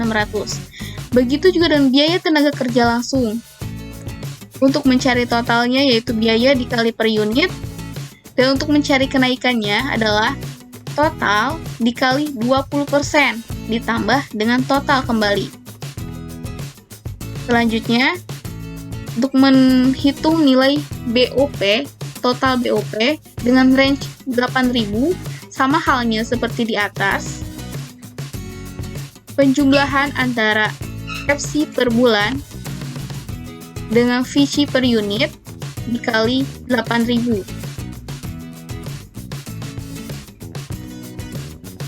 S2: Begitu juga dengan biaya tenaga kerja langsung. Untuk mencari totalnya yaitu biaya dikali per unit, dan untuk mencari kenaikannya adalah total dikali 20% ditambah dengan total kembali. Selanjutnya, untuk menghitung nilai BOP, total BOP dengan range 8.000, sama halnya seperti di atas. Penjumlahan antara FC per bulan dengan VC per unit dikali 8.000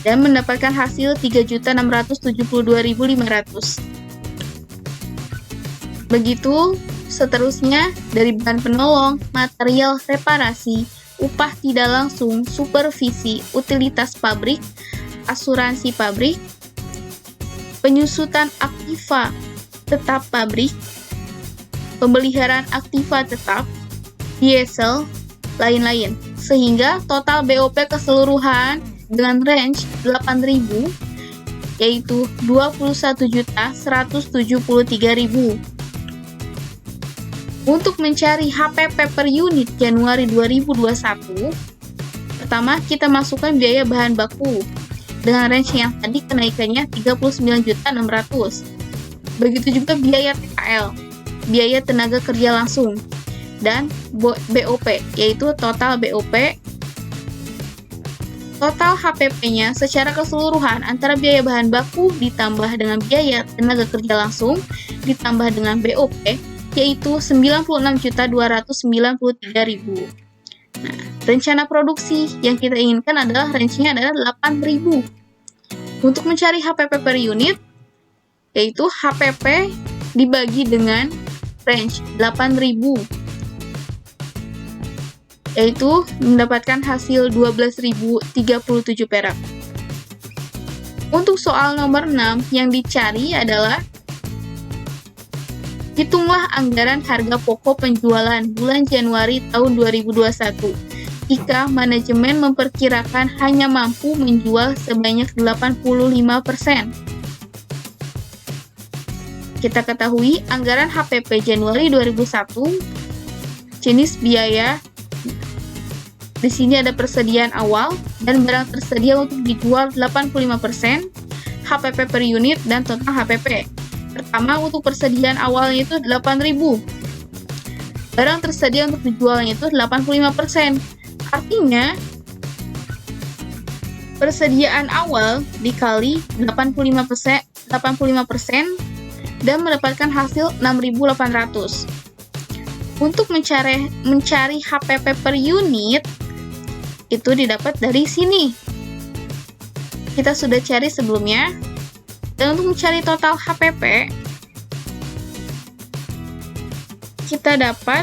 S2: dan mendapatkan hasil 3.672.500. Begitu seterusnya dari bahan penolong, material reparasi, upah tidak langsung, supervisi, utilitas pabrik, asuransi pabrik, penyusutan aktiva tetap pabrik, pemeliharaan aktiva tetap, diesel, lain-lain. Sehingga total BOP keseluruhan dengan range 8.000 yaitu 21.173.000. Untuk mencari HPP per unit Januari 2021, pertama kita masukkan biaya bahan baku dengan range yang tadi kenaikannya 39.600. Begitu juga biaya TKL, biaya tenaga kerja langsung, dan BOP, yaitu total BOP. Total HPP-nya secara keseluruhan antara biaya bahan baku ditambah dengan biaya tenaga kerja langsung ditambah dengan BOP, yaitu 96.293.000. Nah, rencana produksi yang kita inginkan adalah range-nya adalah 8.000. Untuk mencari HPP per unit, yaitu HPP dibagi dengan range 8.000, yaitu mendapatkan hasil 12.037 perak. Untuk soal nomor 6 yang dicari adalah hitunglah anggaran harga pokok penjualan bulan Januari tahun 2021 jika manajemen memperkirakan hanya mampu menjual sebanyak 85%. Kita ketahui anggaran HPP Januari 2001, jenis biaya. Di sini ada persediaan awal dan barang tersedia untuk dijual 85%, HPP per unit, dan total HPP. Pertama, untuk persediaan awalnya itu 8.000. Barang tersedia untuk dijualnya itu 85%. Artinya, persediaan awal dikali 85% dan mendapatkan hasil 6.800. Untuk mencari HPP per unit, itu didapat dari sini. Kita sudah cari sebelumnya. Dan untuk mencari total HPP, kita dapat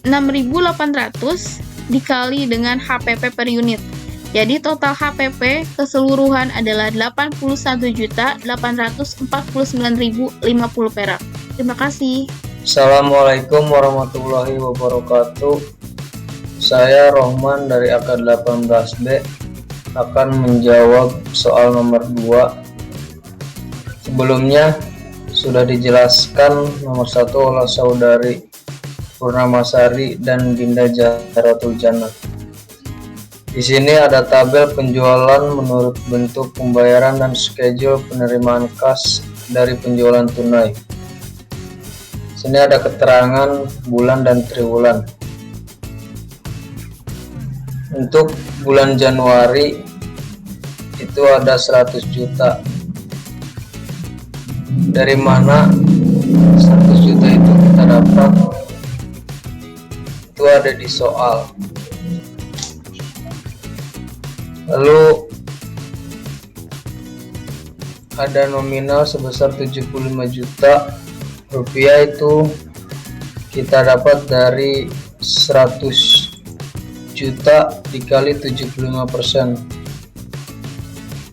S2: 6.800 dikali dengan HPP per unit. Jadi total HPP keseluruhan adalah 81.849.050 perak. Terima kasih.
S3: Assalamualaikum warahmatullahi wabarakatuh. Saya Rohman dari AK 18B akan menjawab soal nomor 2. Sebelumnya sudah dijelaskan nomor 1 oleh saudari Purnamasari dan Dinda Zahratul Jannah. Di sini ada tabel penjualan menurut bentuk pembayaran dan schedule penerimaan kas dari penjualan tunai. Sini ada keterangan bulan dan triwulan. Untuk bulan Januari itu ada 100 juta. Dari mana 100 juta itu kita dapat? Itu ada di soal. Lalu ada nominal sebesar 75 juta rupiah, itu kita dapat dari 100 juta dikali 75%,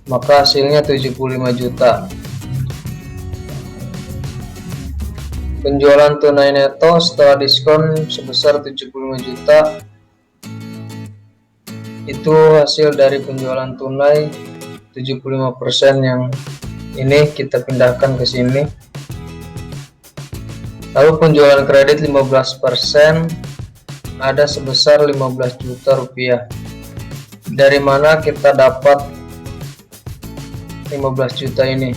S3: maka hasilnya 75 juta. Penjualan tunai neto setelah diskon sebesar 75 juta, itu hasil dari penjualan tunai 75% yang ini kita pindahkan ke sini. Lalu penjualan kredit 15% ada sebesar 15 juta rupiah. Dari mana kita dapat 15 juta ini?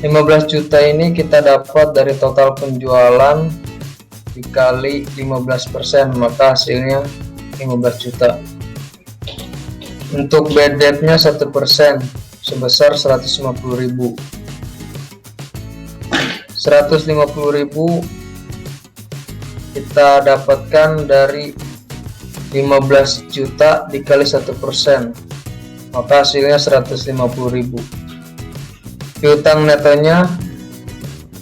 S3: 15 juta ini kita dapat dari total penjualan dikali 15%, maka hasilnya 15 juta. Untuk bad debt-nya 1% sebesar 150.000. 150.000 kita dapatkan dari 15 juta dikali 1%, maka hasilnya 150.000. Piutang netonya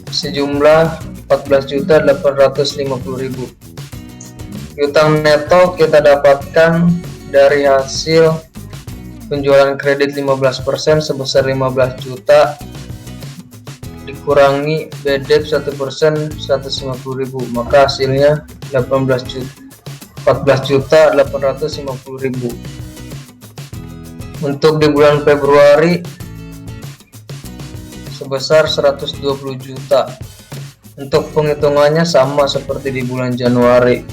S3: sejumlah 14.850.000. Piutang neto kita dapatkan dari hasil penjualan kredit 15% sebesar 15 juta dikurangi bad debt 1% 150.000, maka hasilnya 14.850.000. Untuk di bulan Februari sebesar 120 juta. Untuk penghitungannya sama seperti di bulan Januari,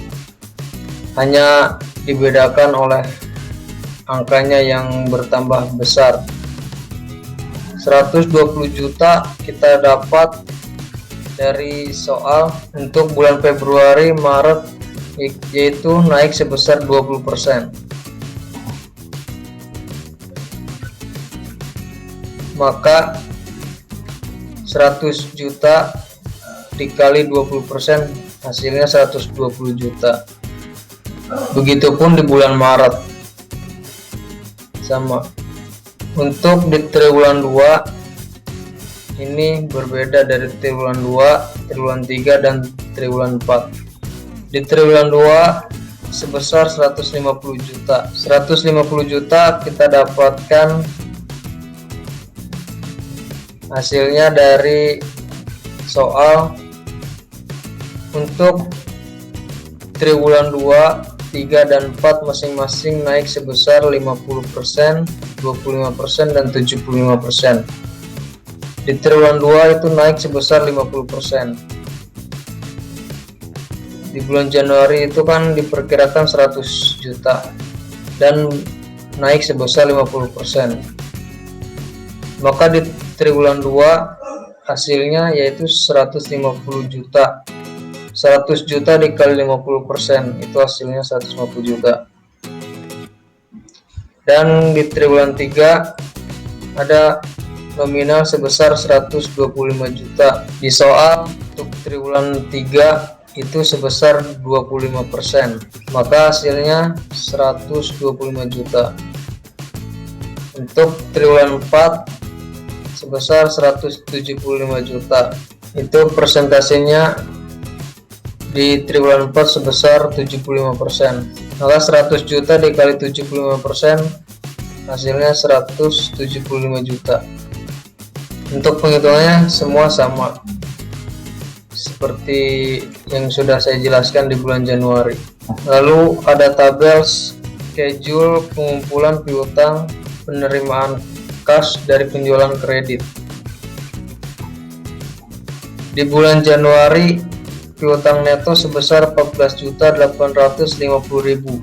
S3: hanya dibedakan oleh angkanya yang bertambah besar. 120 juta kita dapat dari soal untuk bulan Februari, Maret, yaitu naik sebesar 20%. Maka 100 juta dikali 20% hasilnya 120 juta. Begitupun di bulan Maret sama. Untuk di triwulan 2 ini berbeda dari triwulan 2, triwulan 3 dan triwulan 4. Di triwulan 2 sebesar 150 juta. 150 juta kita dapatkan hasilnya dari soal. Untuk triwulan 2, 3 dan 4 masing-masing naik sebesar 50%, 25% dan 75%. Di triwulan 2 itu naik sebesar 50%. Di bulan Januari itu kan diperkirakan 100 juta dan naik sebesar 50%. Maka di triwulan 2 hasilnya yaitu 150 juta. 100 juta dikali 50% itu hasilnya 150 juta. Dan di triwulan 3 ada nominal sebesar 125 juta. Di soal untuk triwulan 3 itu sebesar 25%, maka hasilnya 125 juta. Untuk triwulan 4 sebesar 175 juta. Itu persentasenya di triwulan 4 sebesar 75%. Maka 100 juta dikali 75% hasilnya 175 juta. Untuk penghitungannya semua sama seperti yang sudah saya jelaskan di bulan Januari. Lalu ada tabel schedule pengumpulan piutang penerimaan kas dari penjualan kredit. Di bulan Januari piutang neto sebesar 14.850.000.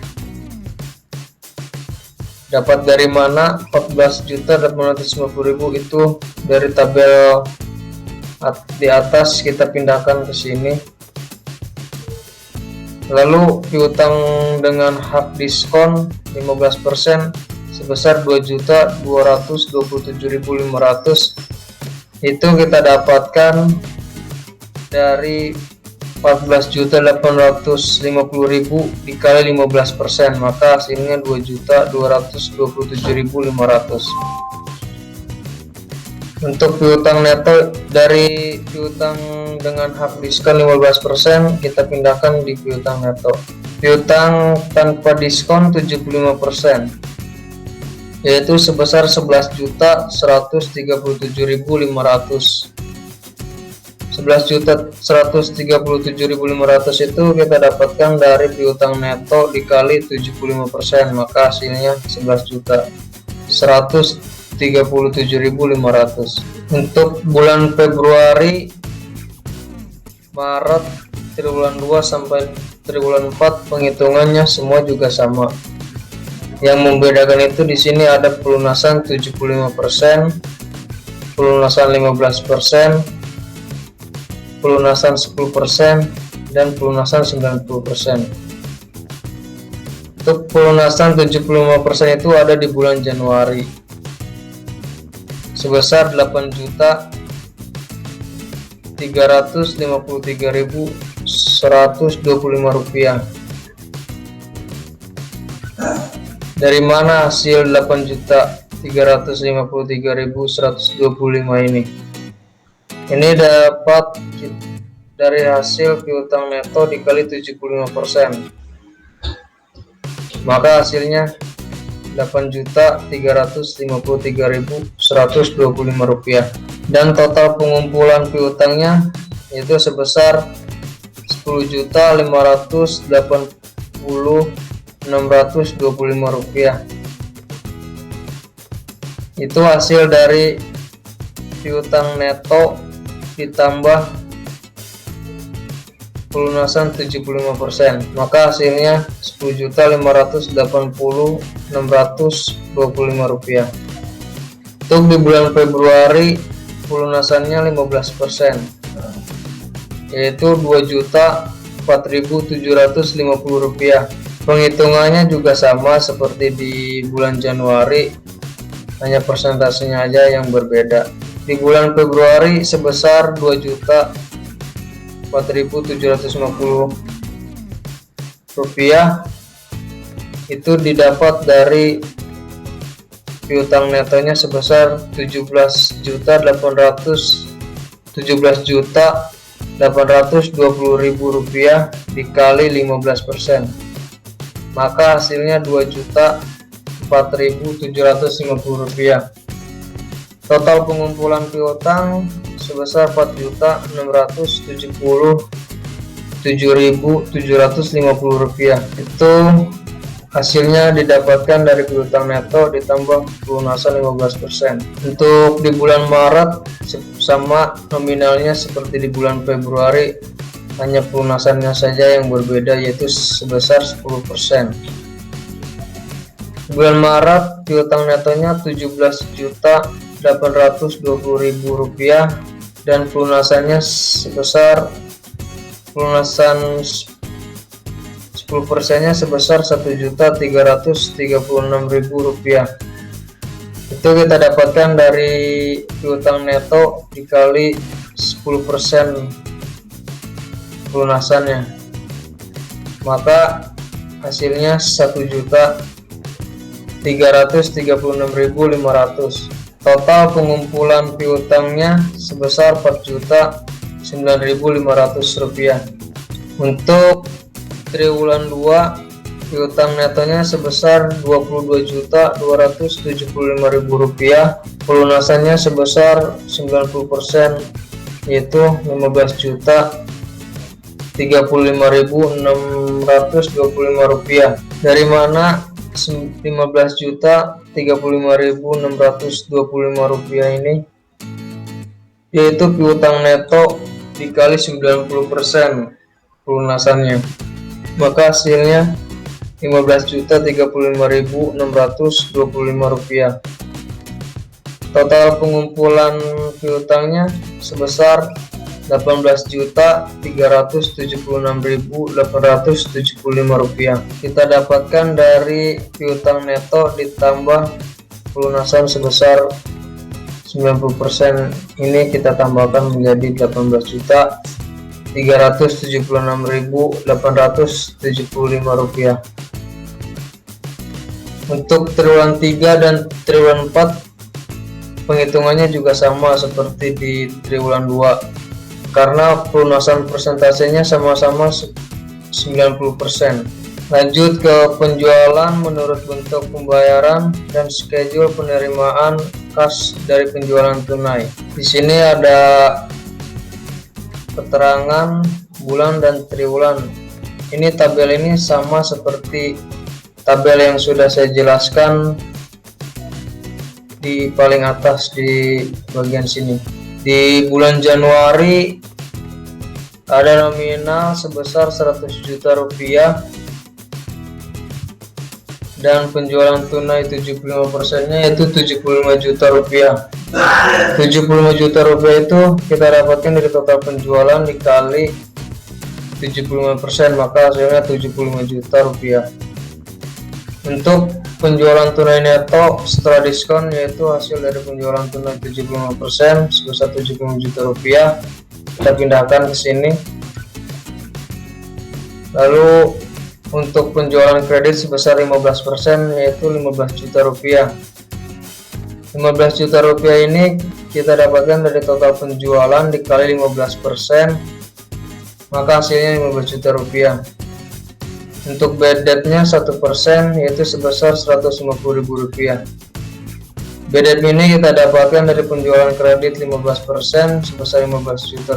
S3: Dapat dari mana 14.850.000 itu? Dari tabel di atas kita pindahkan ke sini. Lalu piutang dengan hak diskon 15% sebesar 2.227.500 itu kita dapatkan dari 14.850.000 dikali 15%, maka hasilnya 2.227.500. Untuk piutang neto dari piutang dengan hak diskon 15% kita pindahkan di piutang neto. Piutang tanpa diskon 75% yaitu sebesar 11.137.500. 11.137.500 itu kita dapatkan dari piutang neto dikali 75%, maka hasilnya 11.137.500. Untuk bulan Februari, Maret, triwulan 2 sampai triwulan 4 penghitungannya semua juga sama. Yang membedakan itu di sini ada pelunasan 75%, pelunasan 15%, pelunasan 10%, dan pelunasan 90%. Untuk pelunasan 75% itu ada di bulan Januari sebesar 8.353.125 rupiah. Dari mana hasil 8.353.125 ini? Ini dapat dari hasil piutang neto dikali 75%, maka hasilnya 8.353.125 rupiah. Dan total pengumpulan piutangnya yaitu sebesar 10.580.625 rupiah. Itu hasil dari piutang neto ditambah pelunasan 75%, maka hasilnya 10.580.625 rupiah. Untuk di bulan Februari pelunasannya 15%, yaitu 2.004.750 rupiah. Penghitungannya juga sama seperti di bulan Januari, hanya persentasenya aja yang berbeda. Di bulan Februari sebesar 2.004.750 rupiah itu didapat dari piutang netonya sebesar 17.820.000 rupiah dikali 15%, maka hasilnya 2.004.750 rupiah. Total pengumpulan piutang sebesar 4.677.750 rupiah. Itu hasilnya didapatkan dari piutang neto ditambah pelunasan 15%. Untuk di bulan Maret sama nominalnya seperti di bulan Februari, hanya pelunasannya saja yang berbeda yaitu sebesar 10%. Bulan Maret piutang netonya 17.820.000 rupiah dan pelunasannya sebesar pelunasan 10%-nya sebesar 1.336.000 rupiah. Itu kita dapatkan dari piutang neto dikali 10% pelunasannya, maka hasilnya 1.336.500. Total pengumpulan piutangnya sebesar 4.009.500 rupiah. Untuk triwulan 2 piutang netonya sebesar 22.275.000 rupiah, pelunasannya sebesar 90% yaitu 15.035.625 rupiah. Dari mana 15.035.625 rupiah ini? Yaitu piutang neto dikali 90% pelunasannya, maka hasilnya 15.035.625 rupiah. Total pengumpulan piutangnya sebesar Rp18.376.875. Kita dapatkan dari piutang neto ditambah pelunasan sebesar 90%, ini kita tambahkan menjadi Rp18.376.875. Untuk triwulan 3 dan triwulan 4 penghitungannya juga sama seperti di triwulan 2 karena pelunasan persentasenya sama-sama 90%. Lanjut ke penjualan menurut bentuk pembayaran dan schedule penerimaan kas dari penjualan tunai. Di sini ada keterangan bulan dan triwulan. Ini tabel ini sama seperti tabel yang sudah saya jelaskan di paling atas di bagian sini. Di bulan Januari ada nominal sebesar Rp100 juta dan penjualan tunai 75%-nya yaitu Rp75 juta. Rp75 juta itu kita dapatkan dari total penjualan dikali 75%, maka hasilnya Rp75 juta. Untuk penjualan tunai neto setelah diskon yaitu hasil dari penjualan tunai 75% sebesar Rp75 juta. Kita pindahkan ke sini. Lalu untuk penjualan kredit sebesar 15% yaitu Rp15 juta. Rp15 juta ini kita dapatkan dari total penjualan dikali 15%, maka hasilnya Rp15 juta. Untuk bad debt-nya 1% yaitu sebesar Rp150.000. Bad debt ini kita dapatkan dari penjualan kredit 15% sebesar Rp15 juta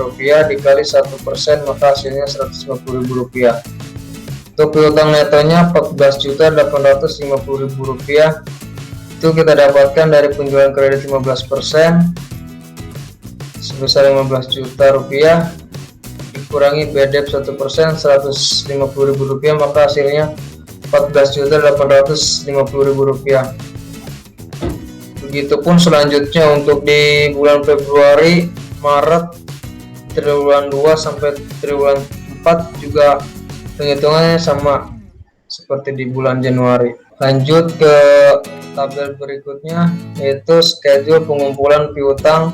S3: dikali 1%, maka hasilnya Rp150.000. Untuk piutang netonya Rp14.850.000, itu kita dapatkan dari penjualan kredit 15% sebesar Rp15 juta dikurangi bad debt 1% Rp150.000, maka hasilnya Rp14.850.000. Begitupun selanjutnya untuk di bulan Februari, Maret, triwulan 2 sampai triwulan 4 juga penghitungannya sama seperti di bulan Januari. Lanjut ke tabel berikutnya yaitu schedule pengumpulan piutang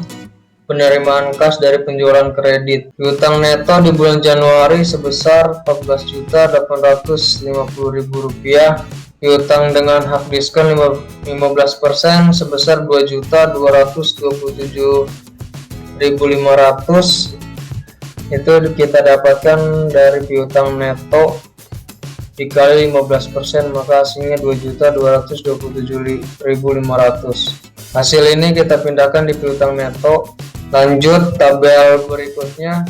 S3: penerimaan kas dari penjualan kredit. Piutang neto di bulan Januari sebesar Rp14.850.000. Piutang dengan hak diskon 15% sebesar Rp2.227.500. Itu kita dapatkan dari piutang neto dikali 15%, maka hasilnya Rp2.227.500. Hasil ini kita pindahkan di piutang neto. Lanjut tabel berikutnya,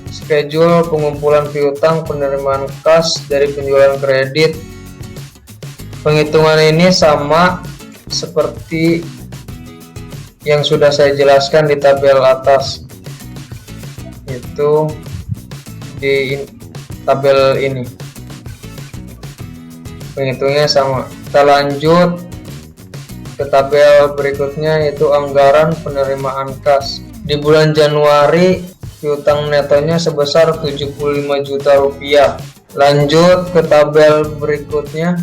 S3: schedule pengumpulan piutang penerimaan kas dari penjualan kredit. Penghitungan ini sama seperti yang sudah saya jelaskan di tabel atas, itu di tabel ini penghitungnya sama. Kita lanjut ke tabel berikutnya yaitu anggaran penerimaan kas. Di bulan Januari piutang netonya sebesar Rp75 juta. Lanjut ke tabel berikutnya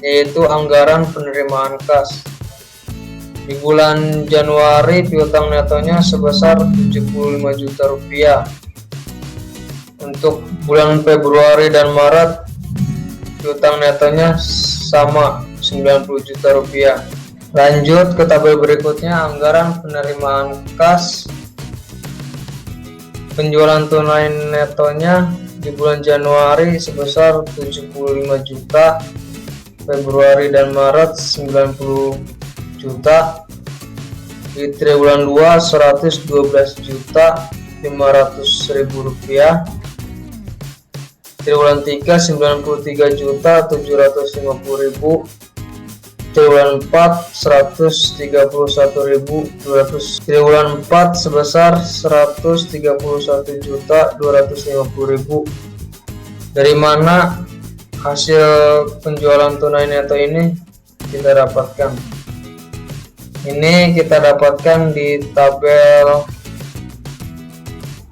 S3: yaitu anggaran penerimaan kas. Di bulan Januari piutang netonya sebesar Rp75 juta. Untuk bulan Februari dan Maret piutang netonya sama Rp90 juta. Lanjut ke tabel berikutnya, anggaran penerimaan kas. Penjualan tunai netonya di bulan Januari sebesar Rp75 juta, Februari dan Maret Rp90 juta. Di triwulan 2 Rp112.500.000. Triwulan 3 Rp93.750.000. Triwulan 4 Rp131.200. Triwulan 4 sebesar Rp131.250.000. Dari mana hasil penjualan tunai neto ini kita dapatkan? Ini kita dapatkan di tabel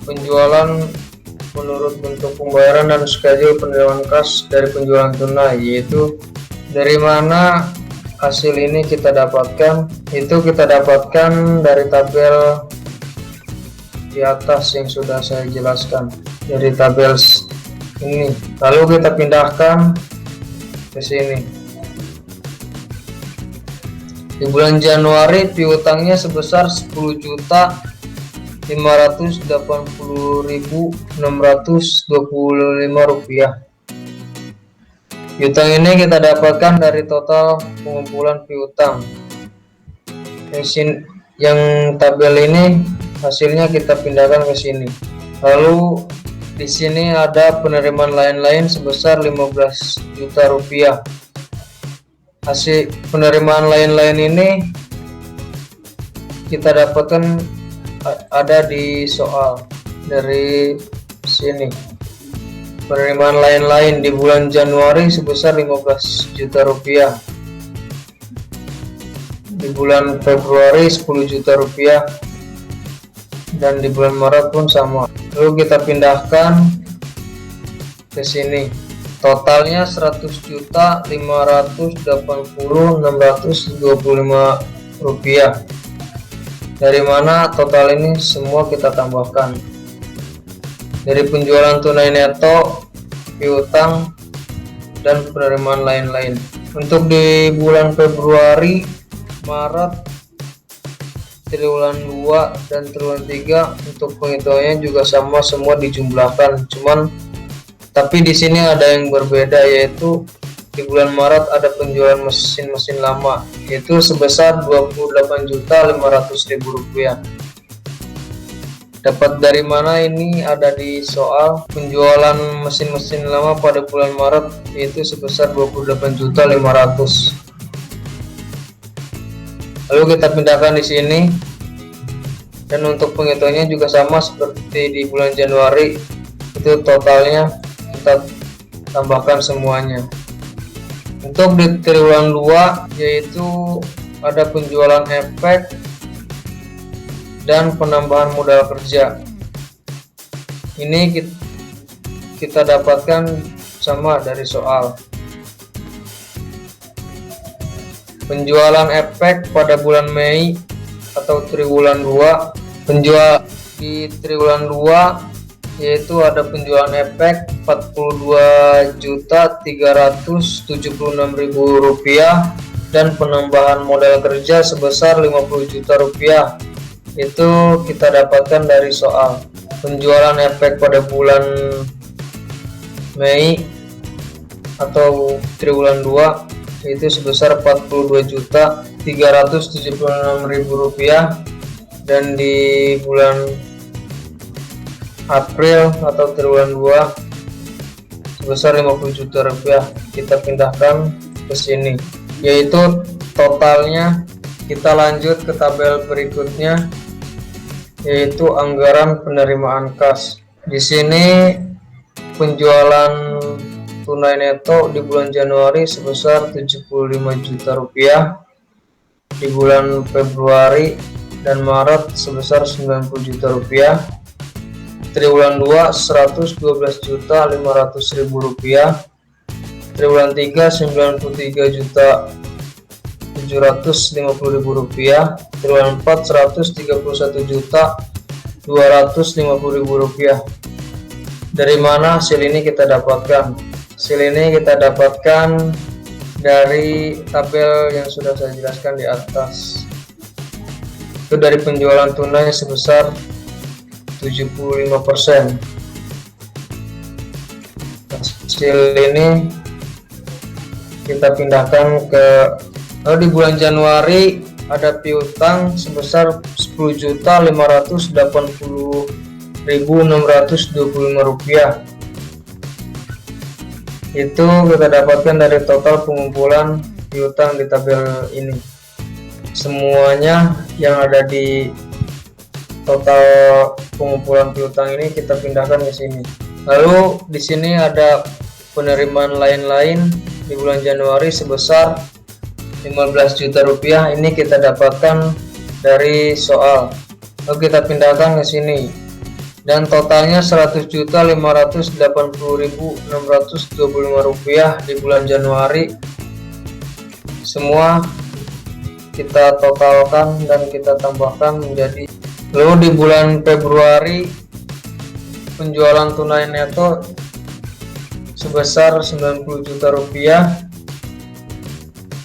S3: penjualan menurut bentuk pembayaran dan schedule penerimaan kas dari penjualan tunai, yaitu dari mana hasil ini kita dapatkan. Itu kita dapatkan dari tabel di atas yang sudah saya jelaskan, dari tabel ini. Lalu kita pindahkan ke sini. Di bulan Januari piutangnya sebesar 10.580.625 rupiah. Piutang ini kita dapatkan dari total pengumpulan piutang. Yang tabel ini hasilnya kita pindahkan ke sini. Lalu di sini ada penerimaan lain-lain sebesar 15 juta rupiah. Hasil penerimaan lain-lain ini kita dapatkan ada di soal dari sini. Penerimaan lain-lain di bulan Januari sebesar 15 juta rupiah. Di bulan Februari 10 juta rupiah. Dan di bulan Maret pun sama. Lalu kita pindahkan ke sini. Totalnya 100.580.625 rupiah. Dari mana total ini semua kita tambahkan? Dari penjualan tunai neto, piutang, dan penerimaan lain-lain. Untuk di bulan Februari, Maret, triwulan 2 dan triwulan 3 untuk penghitungannya juga sama, semua dijumlahkan. Tapi di sini ada yang berbeda, yaitu di bulan Maret ada penjualan mesin-mesin lama, yaitu sebesar 28.500.000 rupiah. Dapat dari mana ini? Ada di soal penjualan mesin-mesin lama pada bulan Maret, yaitu sebesar 28.500.000. Lalu kita pindahkan di sini. Dan untuk penghitungannya juga sama seperti di bulan Januari, itu totalnya kita tambahkan semuanya. Untuk di triwulan 2 yaitu ada penjualan efek dan penambahan modal kerja. Ini kita dapatkan sama dari soal. Penjualan efek pada bulan Mei atau triwulan 2, di triwulan 2 yaitu ada penjualan efek 42.376.000 rupiah dan penambahan modal kerja sebesar 50 juta rupiah. Itu kita dapatkan dari soal. Penjualan efek pada bulan Mei atau triwulan 2 yaitu sebesar 42.376.000 rupiah, dan di bulan April atau triwulan 2 sebesar 50 juta rupiah. Kita pindahkan ke sini, yaitu totalnya. Kita lanjut ke tabel berikutnya, yaitu anggaran penerimaan kas. Di sini penjualan tunai neto di bulan Januari sebesar 75 juta rupiah, di bulan Februari dan Maret sebesar 90 juta rupiah, triwulan 2 112.500.000 rupiah, triwulan 3 93.750.000 rupiah, triwulan 4 131.250.000 rupiah. Dari mana hasil ini kita dapatkan? Hasil ini kita dapatkan dari tabel yang sudah saya jelaskan di atas. Itu dari penjualan tunai sebesar 75%. Hasil ini kita pindahkan ke, lalu di bulan Januari ada piutang sebesar 10.580.625 rupiah. Itu kita dapatkan dari total pengumpulan piutang di tabel ini. Semuanya yang ada di total pengumpulan piutang ini kita pindahkan ke sini. Lalu di sini ada penerimaan lain-lain di bulan Januari sebesar 15 juta rupiah. Ini kita dapatkan dari soal. Lalu kita pindahkan ke sini. dan totalnya Rp100.580.625 di bulan Januari. Semua kita totalkan dan kita tambahkan menjadi. Lalu di bulan Februari penjualan tunai neto sebesar Rp90 juta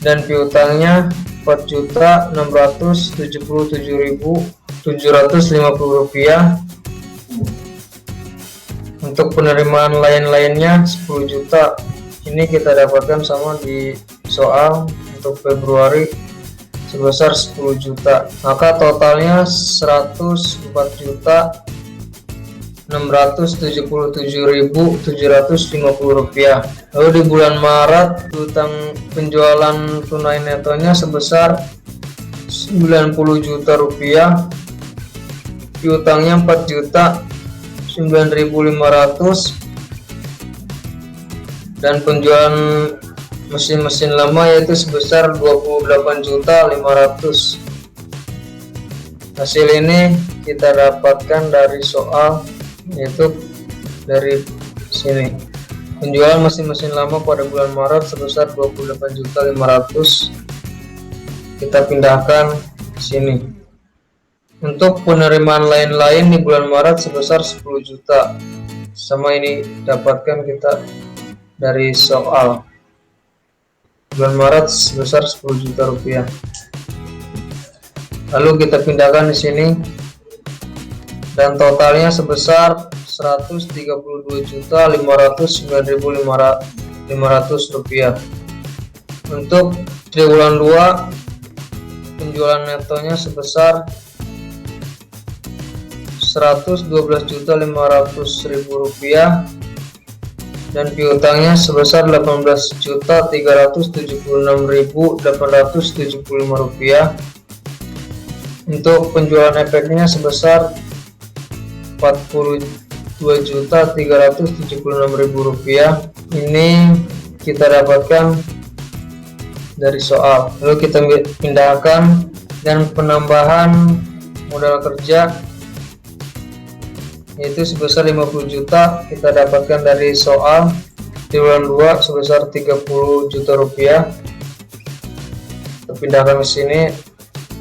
S3: dan piutangnya Rp4.677.750. Untuk penerimaan lain-lainnya 10 juta. Ini kita dapatkan sama di soal untuk Februari sebesar 10 juta. Maka totalnya Rp104.677.750. Lalu di bulan Maret utang penjualan tunai netonya sebesar Rp90 juta, piutangnya Rp4.9.500, dan penjualan mesin-mesin lama yaitu sebesar Rp28.500.000. Hasil ini kita dapatkan dari soal, yaitu dari sini. Penjualan mesin-mesin lama pada bulan Maret sebesar Rp28.500.000. Kita pindahkan ke sini. Untuk penerimaan lain-lain di bulan Maret sebesar 10 juta. Sama ini dapatkan kita dari soal. Bulan Maret sebesar Rp10 juta. Lalu kita pindahkan di sini dan totalnya sebesar Rp132.509.500. Untuk triwulan 2 penjualan netonya sebesar Rp112.500.000 dan piutangnya sebesar Rp18.376.875. Untuk penjualan efeknya sebesar Rp42.376.000. Ini kita dapatkan dari soal. Lalu kita pindahkan, dan penambahan modal kerja yaitu sebesar 50 juta kita dapatkan dari soal. Triwulan 2 sebesar Rp30 juta. Kita pindahkan ke sini.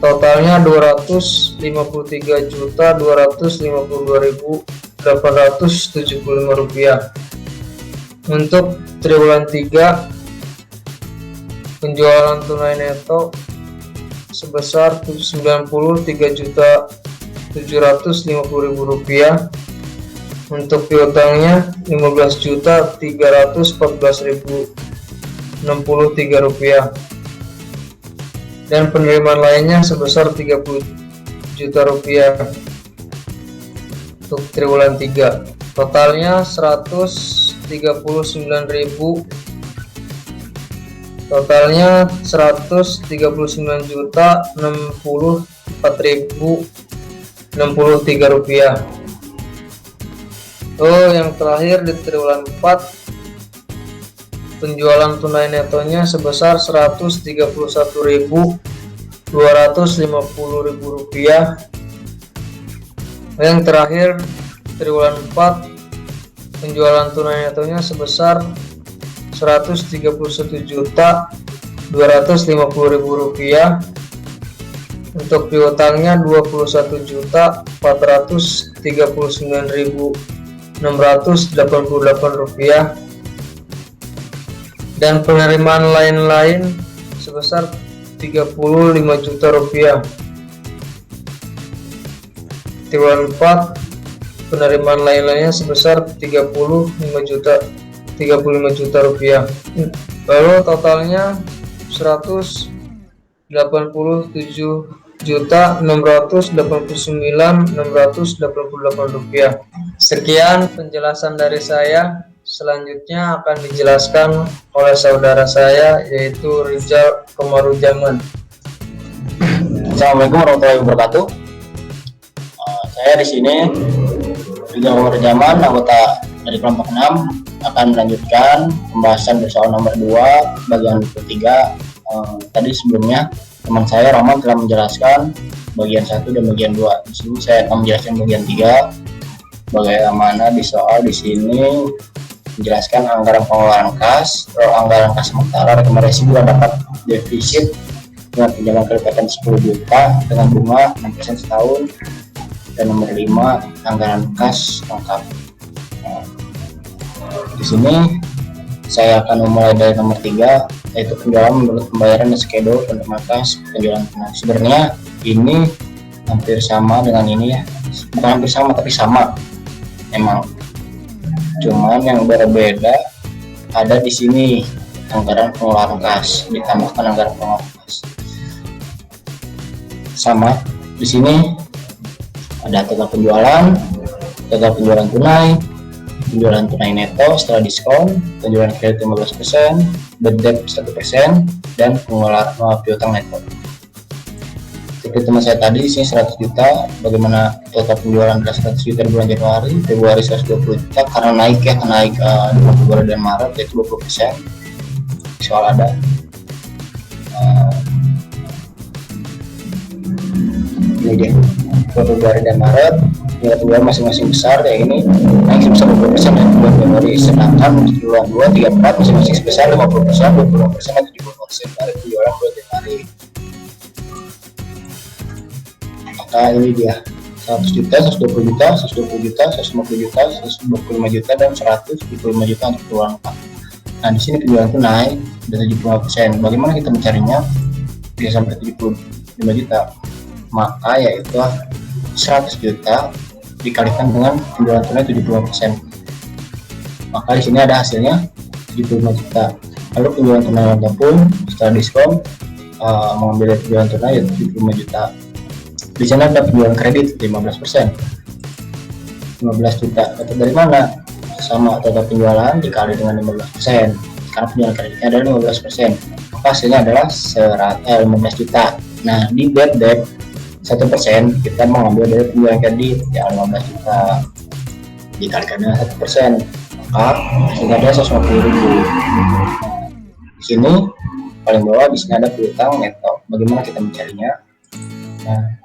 S3: Totalnya Rp253.252.875. Untuk triwulan 3 penjualan tunai neto sebesar Rp93.750.000. Untuk piutangnya Rp15.314.063, dan penerimaan lainnya sebesar Rp30 juta untuk triwulan 3. Totalnya Rp139.064.063. Yang terakhir di triwulan 4 penjualan tunai netonya sebesar Rp131.250.000. Yang terakhir triwulan 4 penjualan tunai netonya sebesar Rp131.250.000. Untuk piutangnya Rp24.439.688, dan penerimaan lain-lain sebesar Rp35 juta. Triwulan 4 penerimaan lain-lainnya sebesar Rp35 juta. Lalu totalnya Rp189.689.688. Sekian penjelasan dari saya. Selanjutnya akan dijelaskan oleh saudara saya, yaitu Rizal Komaruzaman.
S4: Assalamualaikum warahmatullahi wabarakatuh. Saya di sini Rizal Komaruzaman, anggota dari kelompok 6, akan melanjutkan pembahasan dari soal nomor 2 bagian ketiga. Tadi sebelumnya teman saya Roman telah menjelaskan bagian 1 dan bagian 2. Di sini saya akan menjelaskan bagian 3. Bagaimana di soal di sini menjelaskan anggaran pengeluaran kas, anggaran kas sementara rekomendasi juga dapat defisit dengan pinjaman kredit 10 juta dengan bunga 6% setahun. Dan nomor 5, anggaran kas lengkap. Nah, di sini saya akan memulai dari nomor 3, yaitu penjualan menurut pembayaran dan skedul penerima kas penjualan tunai. Sebenarnya ini hampir sama dengan ini ya, bukan hampir sama tapi sama emang, cuman yang berbeda ada di sini anggaran pengeluaran kas ditambahkan anggaran pengeluaran kas. Sama di sini ada total penjualan tunai, penjualan tunai neto setelah diskon, penjualan kredit 15%, bad debt 1%, dan pengeluaran piutang neto. Seperti teman saya tadi di sini 100 juta, bagaimana total penjualan adalah 100 juta di bulan Januari, Februari 120 juta karena naik ya, di Februari dan Maret yaitu 20%. Soal ada. Ini dia Februari dan Maret, nilai penjualan masing-masing besar ya, ini naik sebesar 20% ya bulan Januari, sedangkan untuk bulan 2, 3, 4 masing-masing sebesar 50%, 25%, dan 70% dari penjualan bulan Januari. Maka ini dia 100 juta, 120 juta, 120 juta, 150 juta, 125 juta, dan 175 juta untuk penjualan lengkap. Nah di sini penjualan tunai sudah 75%. Bagaimana kita mencarinya bisa sampai 75 juta? Maka yaitu 100 juta dikalikan dengan penjualan tunai 75%. Maka di sini ada hasilnya 75 juta. Lalu penjualan tunai lengkap pun setelah diskon mengambil penjualan tunai yaitu 75 juta. Di sana ada penjualan kredit 15%, 15 juta. Dapat dari mana? Sama total penjualan dikali dengan 15%. Karena penjualan kreditnya adalah 15%. Maka hasilnya adalah 15 juta. Nah di bad debt 1% kita mengambil dari penjualan kredit ya 15 juta dikalikan dengan 1%. Maka hasilnya adalah 150.000. Di sini paling bawah di sini ada piutang neto. Bagaimana kita mencarinya? Nah,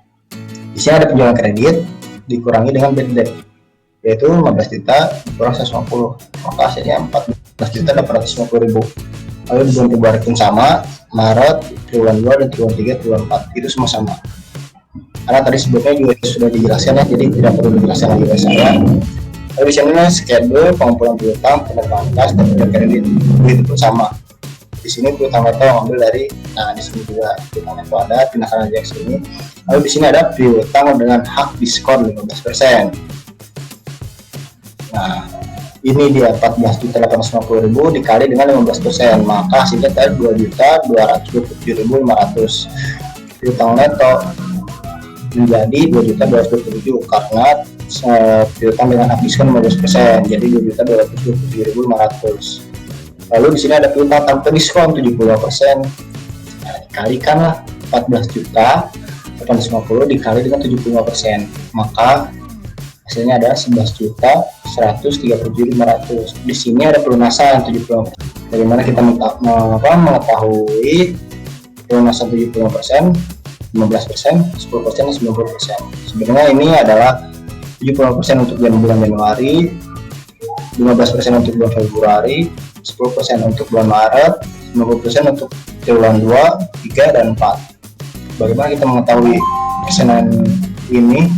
S4: di sini ada penjualan kredit dikurangi dengan bad debt yaitu 15 juta kurang 150, maka hasilnya 14 juta 850.000. Lalu di bulan Februari pun sama, Maret, triwulan 2, dan triwulan 3, triwulan 4 itu semua sama. Karena tadi sebelumnya juga sudah dijelaskan ya, jadi tidak perlu dijelaskan lagi oleh saya. Lalu di sini schedule pengumpulan piutang, penerimaan kas, dan penjualan kredit itu pun sama. Di sini piutang neto ambil dari, nah di sini juga piutang neto ada, pindahkan aja ke sini. Lalu di sini ada piutang dengan hak diskon 15%. Nah, ini dia 14.850.000 dikali dengan 15%, maka hasilnya tadi 2.227.500. Piutang neto menjadi 2.227.000 karena piutang dengan hak diskon 15%, jadi 2.227.500. Lalu di sini ada piutang tanpa diskon 75%. Nah, dikalikanlah 14 juta 850 dikali dengan 75%, maka hasilnya ada 11.137.500. Di sini ada pelunasan 75%. Bagaimana kita mengetahui pelunasan 75%, 15%, 10%, dan 90%? Sebenarnya ini adalah 75% untuk bulan Januari, 15% untuk bulan Februari, 10% untuk bulan Maret, 90% untuk triwulan 2, 3, dan 4. Bagaimana kita mengetahui persenan ini?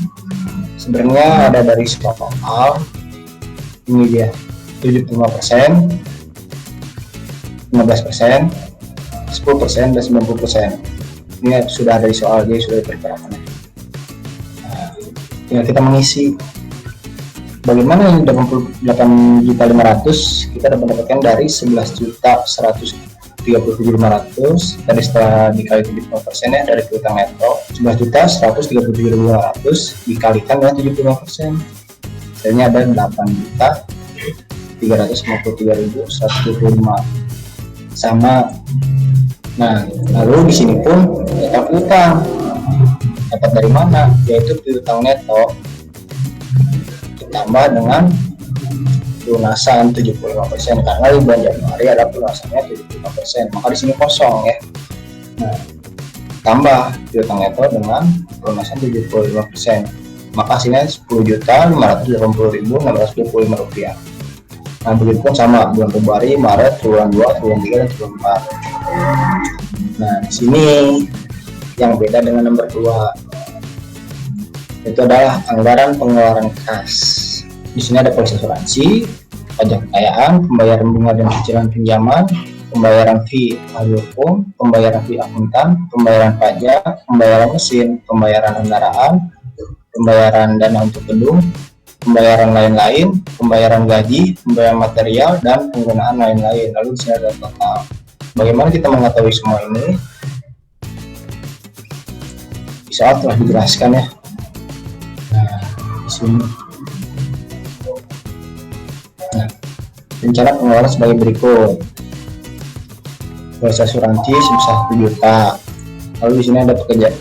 S4: Sebenarnya ada dari soal ini dia 75%, 15%, 10%, dan 90%. Ini sudah ada di soal, jadi sudah diperkirakan. Nah, tinggal kita mengisi. Bagaimana yang 88.500 kita dapat dapatkan dari 11.137.500 tadi setelah dikali 75% ya dari piutang neto 11.137.500 dikalikan dengan 75%, hasilnya ada 8.353.125 sama. Nah, lalu di sini pun tetap piutang dapat dari mana, yaitu piutang neto ditambah dengan lunasan 75% karena di bulan Januari ada lunasannya 75%, maka di sini kosong ya. Nah, tambah piutang neto dengan lunasan 75%. maka hasilnya 10.580.625 rupiah. Nah, begitu pun sama bulan Februari, Maret, triwulan 2, triwulan 3, dan triwulan 4. Nah, di sini yang beda dengan nomor 2 itu adalah anggaran pengeluaran kas. Di sini ada polis asuransi, pajak kekayaan, pembayaran bunga dan cicilan pinjaman, pembayaran fee ahli hukum, pembayaran fee akuntan, pembayaran pajak, pembayaran mesin, pembayaran kendaraan, pembayaran dana untuk gedung, pembayaran lain-lain, pembayaran gaji, pembayaran material, dan penggunaan lain-lain. Lalu di sini ada total. Bagaimana kita mengetahui semua ini? Bisa telah dijelaskan ya. Nah, di sini. Nah, rencana pengeluaran sebagai berikut. Polis asuransi sebesar 1 juta. Lalu di sini ada pajak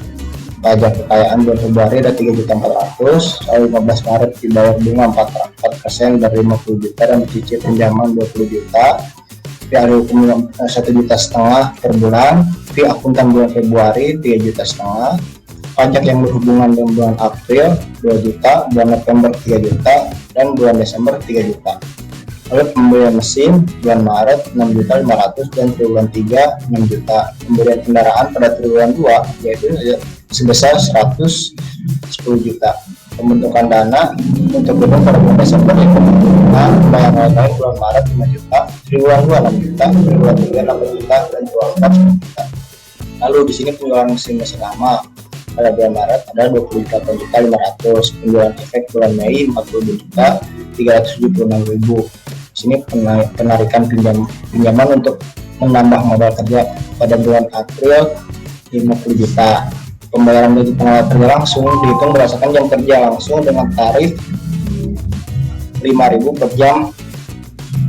S4: kekayaan bulan Februari ada 3.400.000, lalu 15 Maret dibayar bunga 4% dari 50 juta dan dicicil pinjaman 20 juta, fee ahli hukum 1,5 juta per bulan, fee akuntan bulan Februari 3,5 juta, pajak yang berhubungan dengan bulan April 2 juta, bulan November 3 juta, dan bulan Desember 3 juta. Lalu pembelian mesin bulan Maret 6.500.000 dan triwulan 3 6 juta. Pembelian kendaraan pada triwulan 2 yaitu sebesar 110 juta. Pembentukan dana untuk gedung pada bulan Desember 5 juta, bayar lain bulan Maret 5 juta, triwulan 2 6 juta, triwulan 3 8 juta, dan triwulan 4 10 juta. Lalu di sini penjualan mesin lama pada bulan Maret ada 28.500.000, penjualan efek bulan Mei 40 juta 376.000. Di sini penarikan pinjaman untuk menambah modal kerja pada bulan April 50 juta. Pembayaran gaji tenaga kerja langsung dihitung berdasarkan jam kerja langsung dengan tarif 5.000 per jam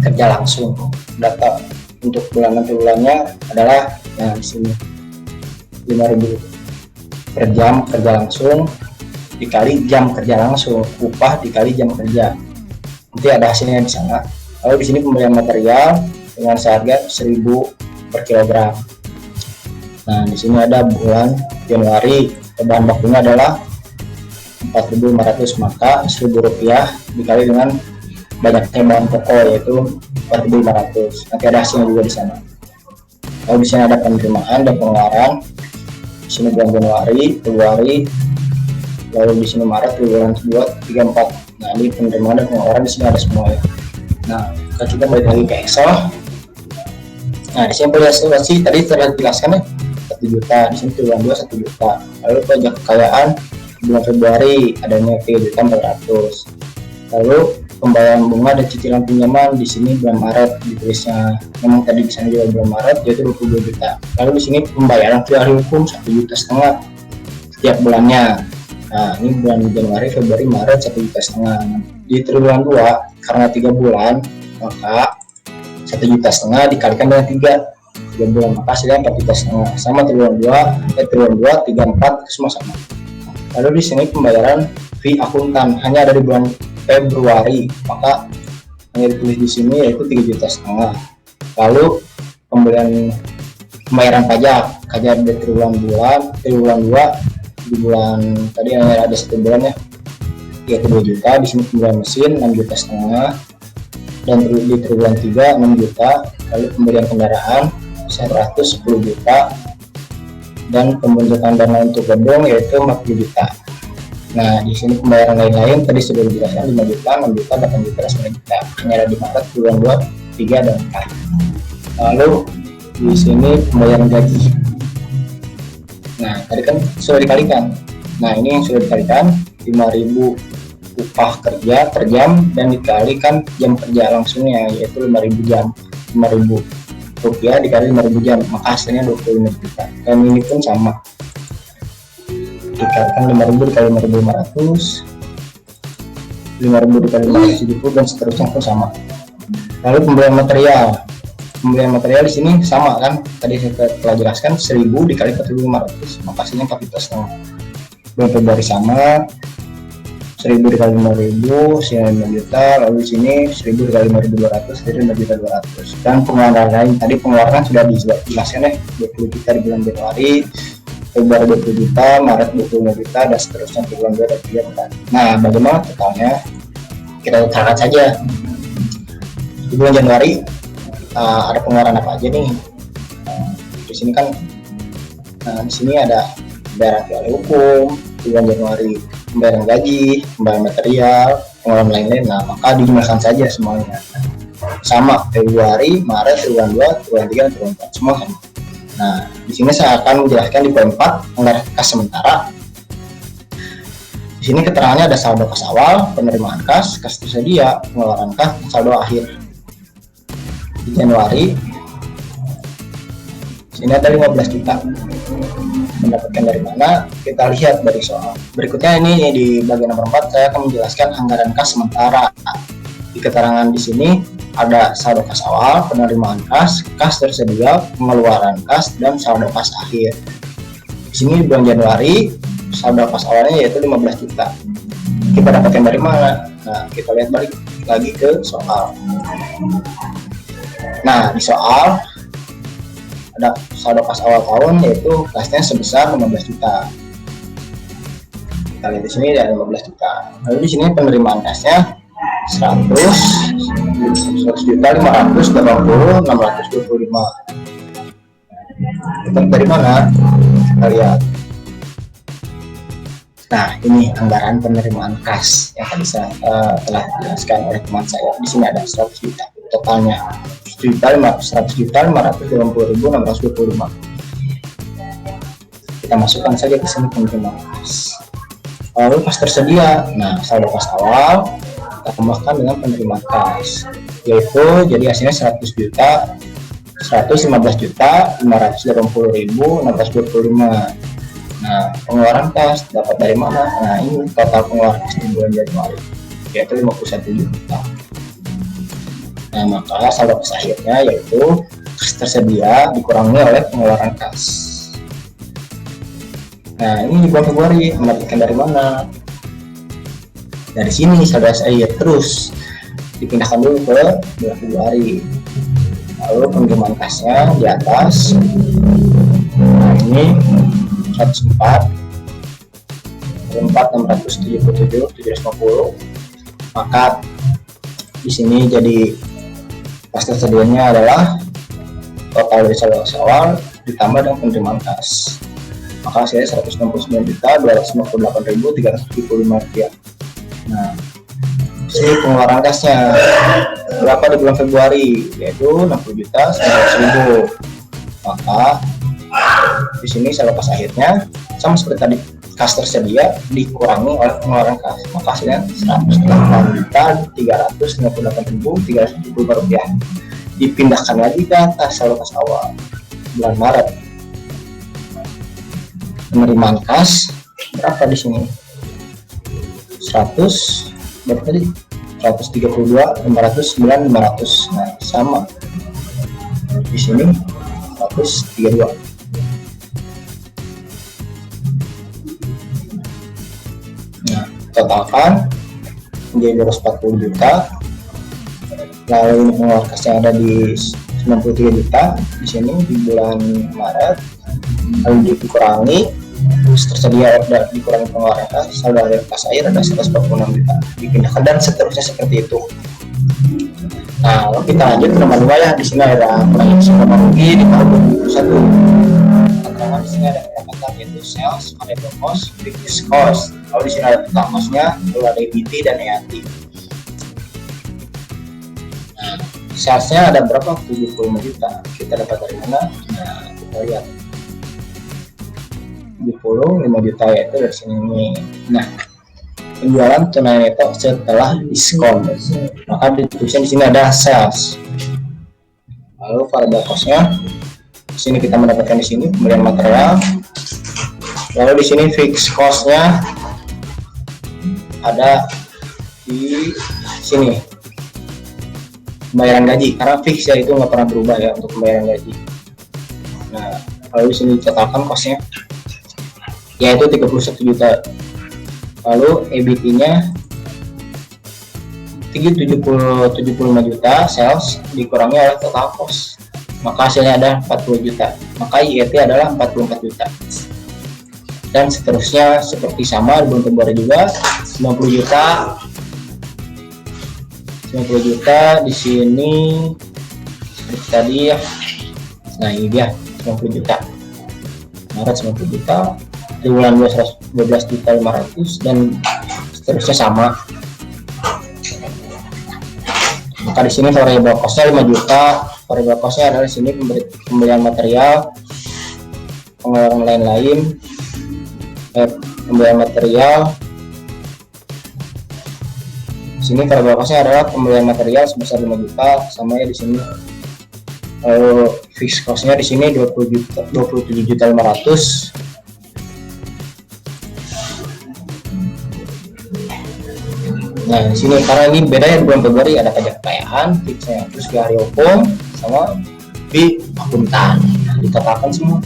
S4: kerja langsung. Data untuk bulanan triwulannya adalah di sini 5.000 per jam kerja langsung dikali jam kerja langsung, upah dikali jam kerja. Nanti ada hasilnya di sana. Lalu di sini pembelian material dengan seharga 1.000 per kilogram. Nah, di sini ada bulan Januari, bahan bakunya adalah 4.500, maka 1.000 rupiah dikali dengan banyaknya bahan pokok yaitu 4.500. Nanti ada hasilnya juga di sana. Lalu di sini ada penerimaan dan pengeluaran. Di sini bulan Januari, Februari, lalu di sini Maret, bulan 2, 3, 4. Nah, ini penerimaan dan pengeluaran di sini ada semua ya. Nah, kita balik lagi ke Excel. Nah, di sini asuransi tadi telah dijelaskan ya, 1 juta. Di sini triwulan 2 1 juta. Lalu pajak kekayaan bulan Februari adanya 3.400.000. Lalu pembayaran bunga dan cicilan pinjaman di sini bulan Maret ditulisnya. Memang tadi di sana juga bulan Maret yaitu 22 juta. Lalu di sini pembayaran fee ahli hukum 1,5 juta setiap bulannya. Nah, ini bulan Januari, Februari, Maret 1,5 juta. Di triwulan 2 karena 3 bulan maka 1,5 juta dikalikan dengan 3 bulan maka hasilnya 4,5 juta. Sama triwulan 2, triwulan 2, 3, 4 semua sama. Lalu di sini pembayaran fee akuntan hanya ada di bulan Februari maka hanya ditulis di sini yaitu 3,5 juta. Lalu pembayaran pajak di triwulan 2 di bulan tadi hanya ada 1 bulan ya yaitu 2 juta. Di sini pembelian mesin 6,5 juta dan di triwulan 3 6 juta. Lalu pembelian kendaraan 110 juta dan pembentukan dana untuk gedung yaitu 40 juta. Nah, di sini pembayaran lain-lain tadi sudah dijelaskan 5 juta, 6 juta, 8 juta, 9 juta. Hanya ada di Maret, triwulan 2, 3, dan 4. Lalu di sini pembayaran gaji. Nah, tadi kan sudah dikalikan. Nah, ini yang sudah dikalikan 5.000 upah kerja per jam dan dikalikan jam kerja langsungnya yaitu 5.000 jam. 5.000 rupiah dikali 5.000 jam maka hasilnya 25 juta. Dan ini pun sama. Dikalikan 5.000 dikali 5.500, 5.000 dikali 570 dan seterusnya pun sama. Lalu pembelian material di sini sama kan, tadi saya telah jelaskan 1.000 dikali 4.500 maka hasilnya 4,5 juta. Bulan Februari sama 1.000 dikali 5.000 hasilnya 5 juta. Lalu di sini 1.000 dikali 5.200 jadi 5.200.000. Dan pengeluaran lain tadi pengeluaran sudah dijelaskan ya, 20 juta di bulan Januari, Februari 20 juta, Maret 25 juta, dan seterusnya di bulan 2 dan 3 juta. Nah, bagaimana totalnya? Kita utarakan saja. Di bulan Januari ada pengeluaran apa aja nih? Di sini kan, di sini ada pembayaran biaya hukum di bulan Januari, pembayaran gaji, pembayaran material, pengeluaran lain-lain. Nah, maka dijumlahkan saja semuanya. Sama Februari, Maret, triwulan 2, triwulan 3, dan triwulan 4 semua sama. Nah, di sini saya akan menjelaskan di poin 4 anggaran kas sementara. Di sini keterangannya ada saldo kas awal, penerimaan kas tersedia, pengeluaran kas, saldo akhir. Di Januari, di sini ada 15 juta. Mendapatkan dari mana? Kita lihat dari soal. Berikutnya ini di bagian nomor 4 saya akan menjelaskan anggaran kas sementara. Di keterangan di sini ada saldo kas awal, penerimaan kas tersedia, pengeluaran kas, dan saldo kas akhir. Di sini di bulan Januari saldo kas awalnya yaitu 15 juta. Kita dapatkan dari mana? Nah, kita lihat balik lagi ke soal. Nah, di soal ada saldo kas awal tahun yaitu kasnya sebesar 15 juta. Kita lihat di sini ada 15 juta. Lalu di sini penerimaan kasnya 100.580.625. Dapat dari mana? Kita lihat. Nah, ini anggaran penerimaan kas yang tadi saya telah dijelaskan oleh teman saya. Di sini ada 100 juta totalnya. 100.580.625. Kita masukkan saja ke sini penerimaan kas. Lalu kas tersedia. Nah, saldo kas awal kita tambahkan dengan penerimaan kas, yaitu jadi hasilnya 115 juta 580.625. Nah, pengeluaran kas dapat dari mana? Nah, ini total pengeluaran kas di bulan Januari yaitu 51 juta. Nah, maka saldo kas akhirnya yaitu kas tersedia dikurangi oleh pengeluaran kas. Nah, ini di bulan Februari mendapatkan dari mana? Dari sini saldo kas akhir terus dipindahkan dulu ke bulan Februari. Lalu penerimaan kasnya di atas. Nah, ini 104 677 750. Maka di sini jadi kas tersedianya adalah total dari saldo kas awal ditambah dengan penerimaan kas. Maka hasilnya 169.258.375 rupiah. Nah, ini pengeluaran kasnya berapa di bulan Februari yaitu 60.900.000. Maka di sini saldo kas akhirnya sama seperti tadi, kas tersedia dikurangi oleh pengeluaran kas, maka hasilnya 108.358.375 rupiah. Dipindahkan lagi ke atas saldo kas awal bulan Maret. Penerimaan kas berapa di sini? 100 berapa tadi? 132.509.500. Nah, sama di sini 132. Nah, totalkan menjadi 240 juta. Lalu ini pengeluaran kas yang ada di 93 juta di sini di bulan Maret. Lalu dikurangi tersedia dikurangi pengeluaran kas, saldo akhir kas air ada 146 juta, dipindahkan dan seterusnya seperti itu. Nah, lalu kita lanjut ke nomor 2 ya. Di sini ada proyeksi rugi di tahun 2021. Keterangan di sini ada pendapatan yaitu sales, variable cost, fixed cost. Lalu di sini ada total cost-nya, lalu ada EBT dan EAT. Nah, sales-nya ada berapa? 75 juta. Kita dapat dari mana? Nah, kita lihat 75 juta yaitu dari sini. Nah, penjualan tunai neto setelah diskon, maka ditulisnya di sini ada sales. Lalu variable cost-nya di sini kita mendapatkan di sini pembelian material. Lalu di sini fixed cost-nya ada di sini pembayaran gaji, karena fix ya, itu nggak pernah berubah ya untuk pembayaran gaji. Nah, lalu di sini totalkan cost-nya yaitu 31 juta. Lalu EBT-nya 75 juta sales dikurangi oleh total cost, maka hasilnya ada 40 juta. Maka IET adalah 44 juta. dan seterusnya seperti sama di bulan Februari juga 90 juta. 90 juta di sini seperti tadi ya. Nah ini dia 90 juta. Maret 90 juta, di bulan 12 juta 500 dan seterusnya sama. Maka di sini variable cost-nya 5 juta. Variable cost-nya adalah di sini pembelian material, pengeluaran lain-lain, pembelian material. Di sini variable cost-nya adalah pembelian material sebesar 5 juta, sama ya di sini. Fixed cost-nya di sini 27 juta 500. Nah di sini karena ini beda ya, di bulan Februari ada pajak kekayaan fixnya, terus di hari hukum sama di akuntan dikatakan semua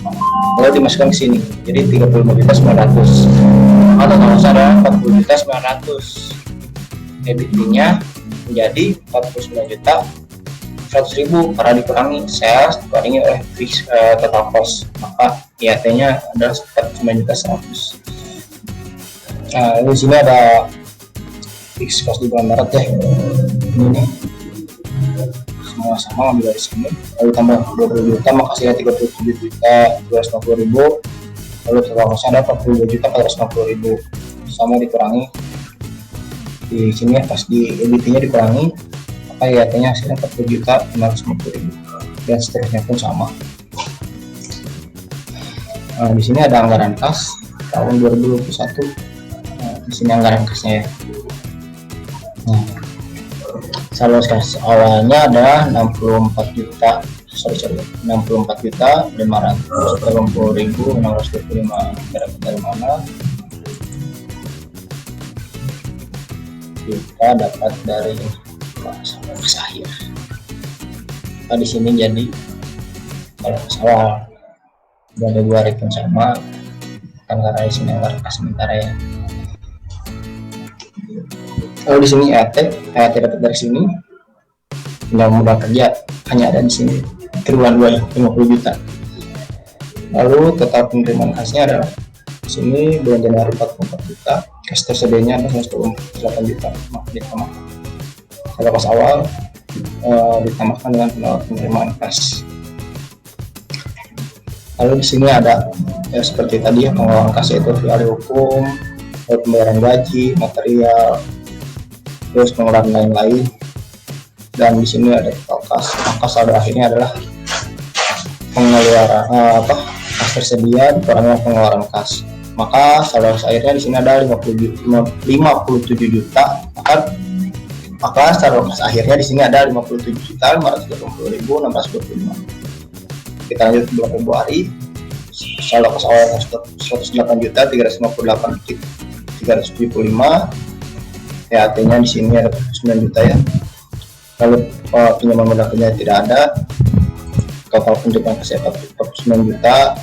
S4: lalu dimasukkan ke sini, jadi 35 juta 900. Atau kalau saya 40 juta 900, EBIT-nya menjadi 49 juta 100.000 karena dikurangi sales dikurangi oleh fix total cost, maka IAT-nya adalah 49 juta 100. Nah di sini ada fix cost di bulan Maret ya, ini nih semua sama ambil dari sini, lalu tambah 20 juta maka hasilnya 37 juta 250.000, lalu total cost-nya ada 42 juta 450.000, sama dikurangi di sini ya, pas di EBIT-nya dikurangi maka IAT-nya hasilnya 40 juta 550.000 dan seterusnya pun sama. Nah, di sini ada anggaran kas tahun 2021. Nah, di sini anggaran kasnya ya. Nah, saldo kas awalnya adalah 64 juta 580.625 dari mana? Kita dapat dari pas akhir. Nah, di sini jadi kalau awal bulan Februari pun sama kan karena di sini anggaran kas sementara ya. Kalau di sini EAT dapat dari sini, tinggal modal kerja hanya ada di sini triwulan 2 50 juta. Lalu total penerimaan kasnya adalah di sini bulan Januari 44 juta, kas tersedianya adalah 128 juta, maka ditambahkan kalau pas awal ditambahkan dengan penerimaan kas. Lalu di sini ada ya seperti tadi ya, pengeluaran kas yaitu ahli hukum, pembayaran gaji, material, terus pengeluaran lain-lain, dan di sini ada total kas. Maka saldo akhirnya adalah pengeluaran kas tersedia dikurangi pengeluaran kas. Maka saldo akhirnya di sini ada 57 juta. Maka saldo kas akhirnya di sini ada 57 juta 580.625. Kita lanjut ke bulan Februari. Saldo kas awal 108 juta 375. EAT-nya di sini ada 9 juta ya. Lalu pinjaman modal kerja tidak ada. Total penjualan kas 49 juta.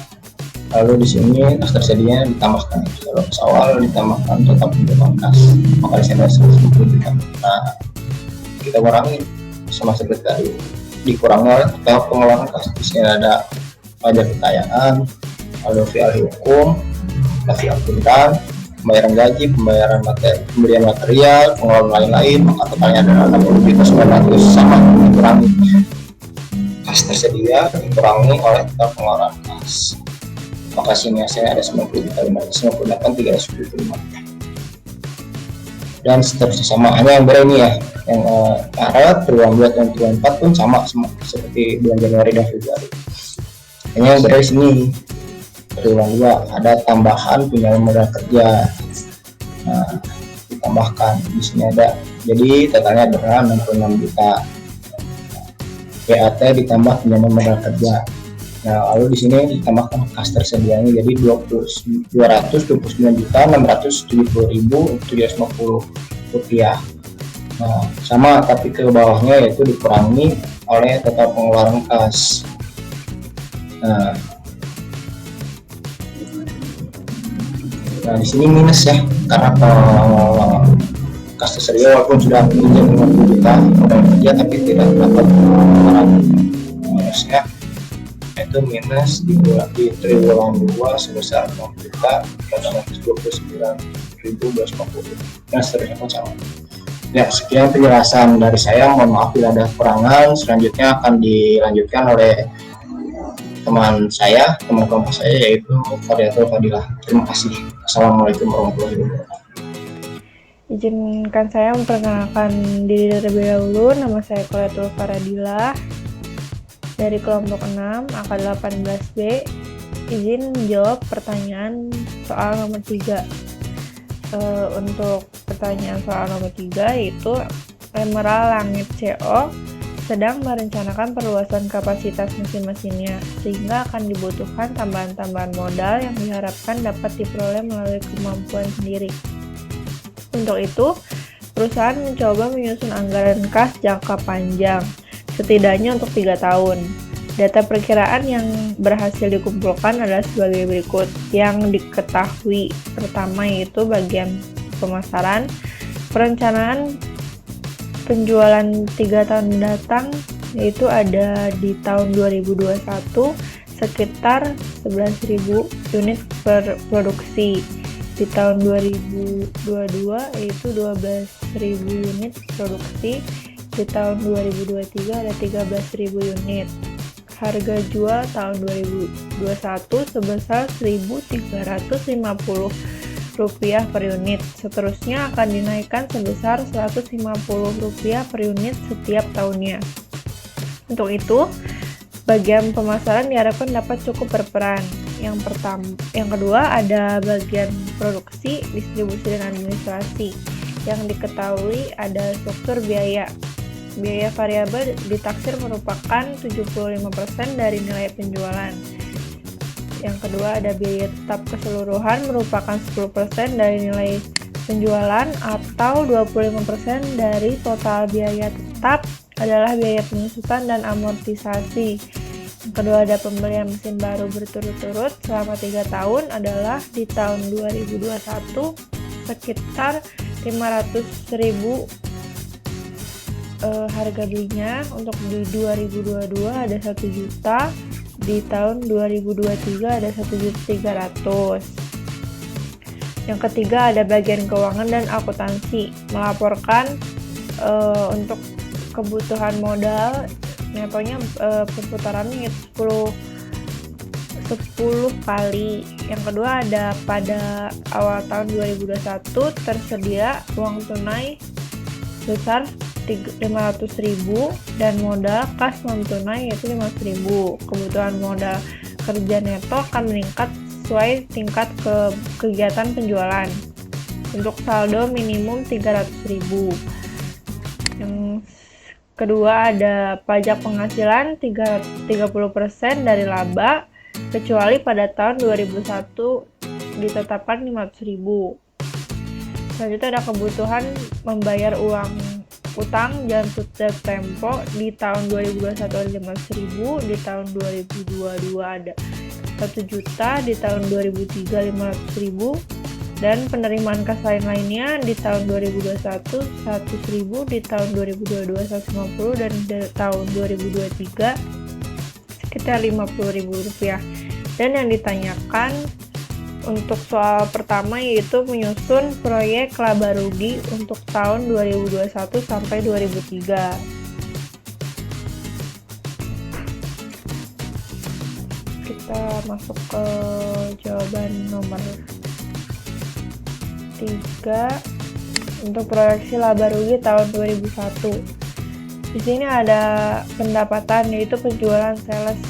S4: Lalu di sini kas tersedianya ditambahkan saldo kas awal ditambahkan total penjualan kas. Maka di sini ada 150 juta. Nah, kita kurangi sama seperti tadi. Dikurangi oleh total pengeluaran kas. Di sini ada pajak kekayaan, lalu ahli hukum, kasih akuntan, pembayaran gaji, pemberian material, pengeluaran lain-lain, maka totalnya adalah 60 juta 900 sama dikurangi kas tersedia dikurangi oleh total pengeluaran kas. Maka sini hasilnya ada 90 juta 558 375 dan seterusnya sama. Hanya yang beda ini ya, yang Maret, triwulan 2 dan triwulan 4 pun sama seperti bulan Januari dan Februari. Hanya yang beda di sini triwulan 2 ada tambahan pinjaman modal kerja. Nah, ditambahkan di sini ada, jadi totalnya adalah 66 juta. PAT ditambah pinjaman modal kerja. Nah, lalu di sini ditambahkan kas tersedianya jadi 229.670.750 rupiah. Nah, sama tapi ke bawahnya yaitu dikurangi oleh total pengeluaran kas. Nah, di sini minus ya, karena kas tersedia walaupun sudah pinjam 50 juta modal kerja tapi tidak dapat minusnya, itu itu minus di triwulan 2 sebesar 6.429.250, dan seterusnya pun sama. Ya, sekian penjelasan dari saya. Mohon maaf bila ada kekurangan. Selanjutnya akan dilanjutkan oleh teman kelompok saya, yaitu Fariatul Fadilah. Terima kasih. Assalamualaikum warahmatullahi wabarakatuh.
S5: Izinkan saya memperkenalkan diri terlebih dahulu. Nama saya Fariatul Fadilah dari kelompok 6 angka 18B. Izin menjawab pertanyaan soal nomor 3. Untuk pertanyaan soal nomor 3 yaitu Emerald Langit CO sedang merencanakan perluasan kapasitas mesin-mesinnya, sehingga akan dibutuhkan tambahan-tambahan modal yang diharapkan dapat diperoleh melalui kemampuan sendiri. Untuk itu, perusahaan mencoba menyusun anggaran kas jangka panjang, setidaknya untuk 3 tahun. Data perkiraan yang berhasil dikumpulkan adalah sebagai berikut. Yang diketahui pertama yaitu bagian pemasaran, perencanaan penjualan 3 tahun mendatang, yaitu ada di tahun 2021 sekitar 11.000 unit per produksi. Di tahun 2022 yaitu 12.000 unit produksi. Di tahun 2023 ada 13.000 unit. Harga jual tahun 2021 sebesar Rp1.350 per unit. Seterusnya akan dinaikkan sebesar Rp150 per unit setiap tahunnya. Untuk itu, bagian pemasaran diharapkan dapat cukup berperan. Yang kedua ada bagian produksi, distribusi, dan administrasi. Yang diketahui ada struktur biaya. Biaya variabel ditaksir merupakan 75% dari nilai penjualan. Yang kedua ada biaya tetap keseluruhan merupakan 10% dari nilai penjualan atau 25% dari total biaya tetap adalah biaya penyusutan dan amortisasi. Yang kedua ada pembelian mesin baru berturut-turut selama 3 tahun adalah di tahun 2021 sekitar 500.000 harga belinya. Untuk di 2022 ada 1 juta, di tahun 2023 ada 1.300.000. Yang ketiga ada bagian keuangan dan akuntansi, melaporkan untuk kebutuhan modal netonya perputarannya 10 kali. Yang kedua ada pada awal tahun 2021 tersedia uang tunai besar 500.000 dan modal kas non tunai yaitu 500.000. Kebutuhan modal kerja neto akan meningkat sesuai tingkat kegiatan penjualan. Untuk saldo minimum 300.000. Yang kedua ada pajak penghasilan 30% dari laba kecuali pada tahun 2001 ditetapkan 500.000. Selanjutnya ada kebutuhan membayar utang jalan tutup tempo. Di tahun 2021 ada 500.000, di tahun 2022 ada 1 juta, di tahun 2003 500.000, dan penerimaan kas lainnya di tahun 2021 100.000, di tahun 2022 150, dan di tahun 2023 sekitar Rp50.000. Dan yang ditanyakan untuk soal pertama yaitu menyusun proyek laba rugi untuk tahun 2021 sampai 2003. Kita masuk ke jawaban nomor 3 untuk proyeksi laba rugi tahun 2001. Di sini ada pendapatan yaitu penjualan sales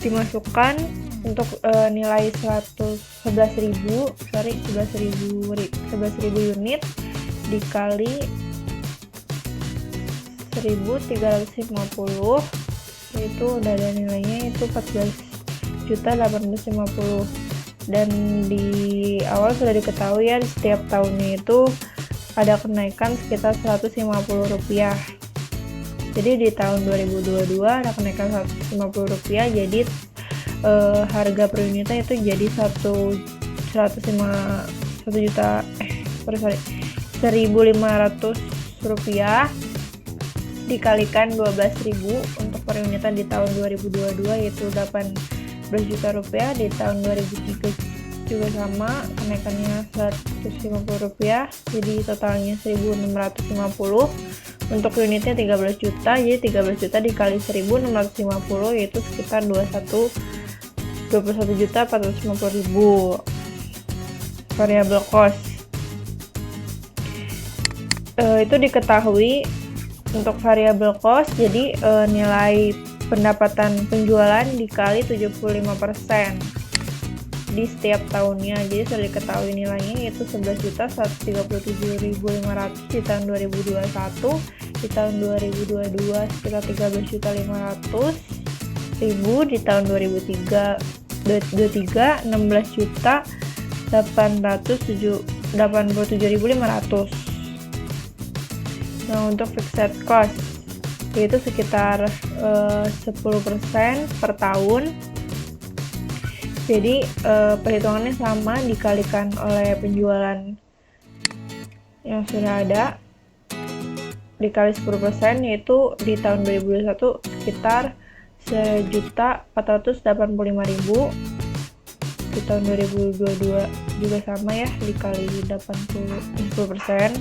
S5: dimasukkan untuk nilai 11.000 unit dikali 1.350, yaitu udah ada nilainya itu 14.850. Dan di awal sudah diketahui ya, di setiap tahunnya itu ada kenaikan sekitar Rp150. Jadi di tahun 2022 ada kenaikan Rp150, jadi harga per unitnya itu jadi 1.500 rupiah. dikalikan 12.000 untuk per unitnya di tahun 2022 yaitu 18 juta rupiah. Di tahun 2003 juga sama, kenaikannya 150 rupiah, jadi totalnya 1.650. Untuk unitnya 13 juta, jadi 13 juta dikali 1.650 yaitu sekitar 21.450.000. Variable cost itu diketahui untuk variable cost, jadi nilai pendapatan penjualan dikali 75% di setiap tahunnya. Jadi sudah diketahui nilainya yaitu 11.137.500 di tahun 2021, di tahun 2022 sekitar 13.500.000, di tahun 2023 16.887.500. Nah, untuk fixed cost yaitu sekitar 10% per tahun. Jadi perhitungannya sama, dikalikan oleh penjualan yang sudah ada dikali 10%, yaitu di tahun 2021 sekitar 1.485.000. Di tahun 2022 juga sama ya, dikali 10%.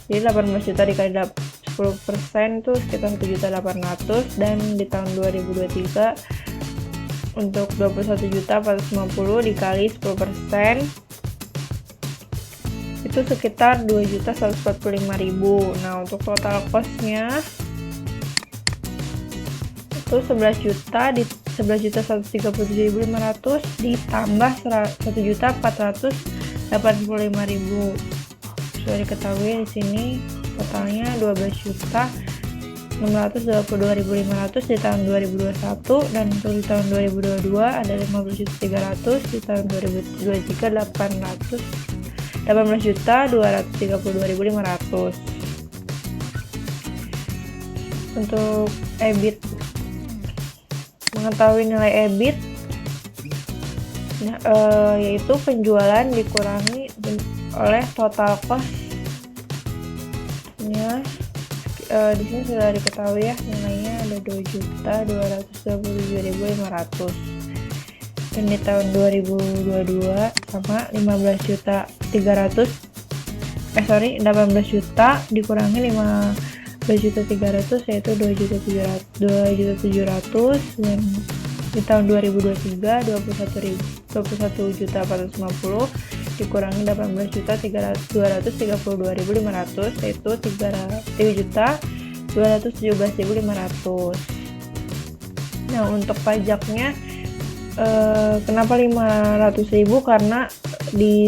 S5: Jadi 18 juta dikali 10% itu sekitar 1.800.000, dan di tahun 2023 untuk 21.450 dikali 10% itu sekitar 2.145.000. Nah, untuk total cost-nya itu 11 juta di 11.137.500 ditambah 1.485.000. Sudah diketahui di sini totalnya 12.622.500 di tahun 2021, dan untuk di tahun 2022 ada 15.300, di tahun 2023 18.232.500. Untuk EBIT, mengetahui nilai EBIT yaitu penjualan dikurangi oleh total cost-nya. Di sini sudah diketahui ya, nilainya ada 2.227.500, dan di tahun 2022 sama 18 juta dikurangi 15 juta 300 yaitu 2.700.000, dan di tahun 2023 21.450 dikurangi 18.232.500 yaitu 3.217.500. Nah, untuk pajaknya kenapa 500.000? Karena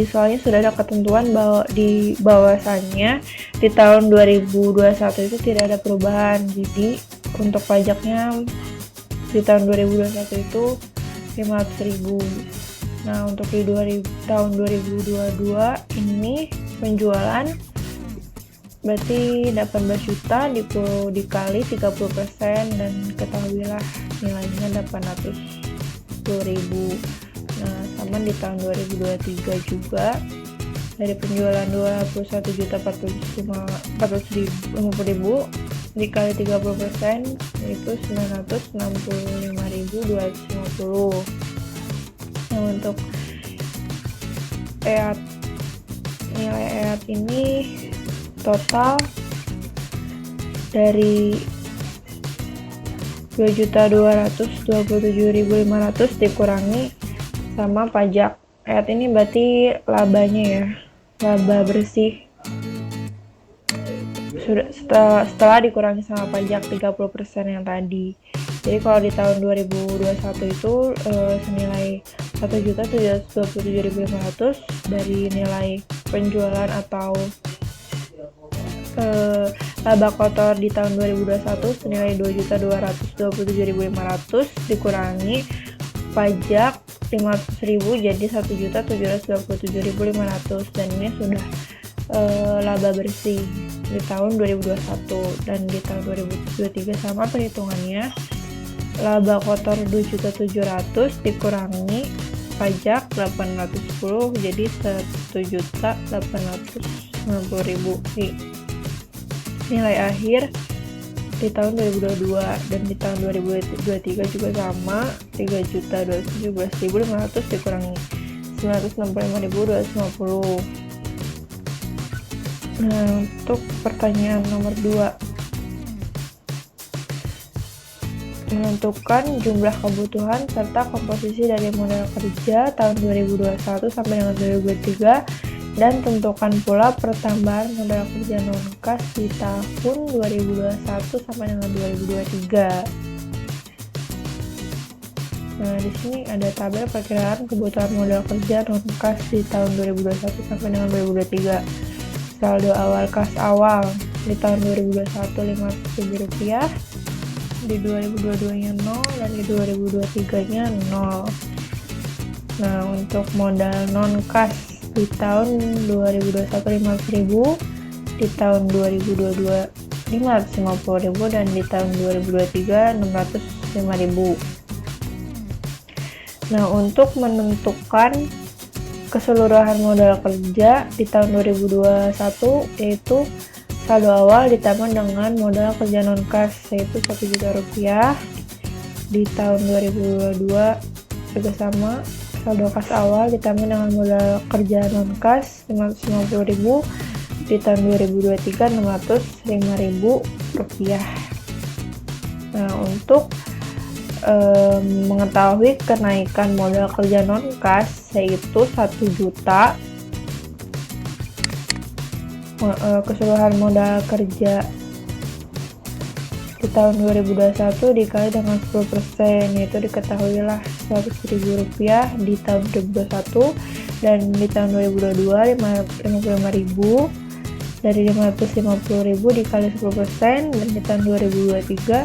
S5: soalnya sudah ada ketentuan bahwa di bahwasannya di tahun 2021 itu tidak ada perubahan, jadi untuk pajaknya di tahun 2021 itu 500.000. Nah, untuk di tahun 2022 ini penjualan berarti 18 juta dikali 30%, dan ketahuilah nilainya 810.000. Nah, sama di tahun 2023 juga dari penjualan 21.450.000 dikali 30% yaitu 965.250. Nah, untuk nilai EAT ini total dari 2.227.500 dikurangi sama pajak. EAT ini berarti labanya ya, laba bersih setelah dikurangi sama pajak 30% yang tadi. Jadi kalau di tahun 2021 itu senilai 1.727.500 dari nilai penjualan atau laba kotor di tahun 2021 senilai 2.227.500 dikurangi pajak 500.000 jadi 1.727.500, dan ini sudah laba bersih di tahun 2021. Dan di tahun 2023 sama perhitungannya, laba kotor 2.700.000 dikurangi pajak 810 jadi 1.890.000. Nilai akhir di tahun 2022, dan di tahun 2023 juga sama, 3.217.500 dikurangi 965.250. Nah, untuk pertanyaan nomor 2, menentukan jumlah kebutuhan serta komposisi dari modal kerja tahun 2021 sampai dengan 2023, dan tentukan pula pertambahan modal kerja non-kas di tahun 2021 sampai dengan 2023. Nah, di sini ada tabel perkiraan kebutuhan modal kerja non-kas di tahun 2021 sampai dengan 2023. Saldo awal kas awal di tahun 2021 Rp500.000, di 2022-nya 0, dan di 2023-nya 0. Nah, untuk modal non-kas di tahun 2021 500.000, di tahun 2022 550.000, dan di tahun 2023 605.000. Nah, untuk menentukan keseluruhan modal kerja di tahun 2021 yaitu saldo awal ditambah dengan modal kerja non-kas yaitu Rp1.000.000. Di tahun 2022 juga sama, saldo kas awal ditambah dengan modal kerja non-kas Rp550.000. Di tahun 2023 Rp605.000. Nah, untuk mengetahui kenaikan modal kerja non-kas yaitu 1 juta, keseluruhan modal kerja di tahun 2021 dikali dengan 10%, yaitu diketahuilah Rp100.000 di tahun 2021, dan di tahun 2022 Rp55.000. Dari Rp550.000 dikali 10%, dan di tahun 2023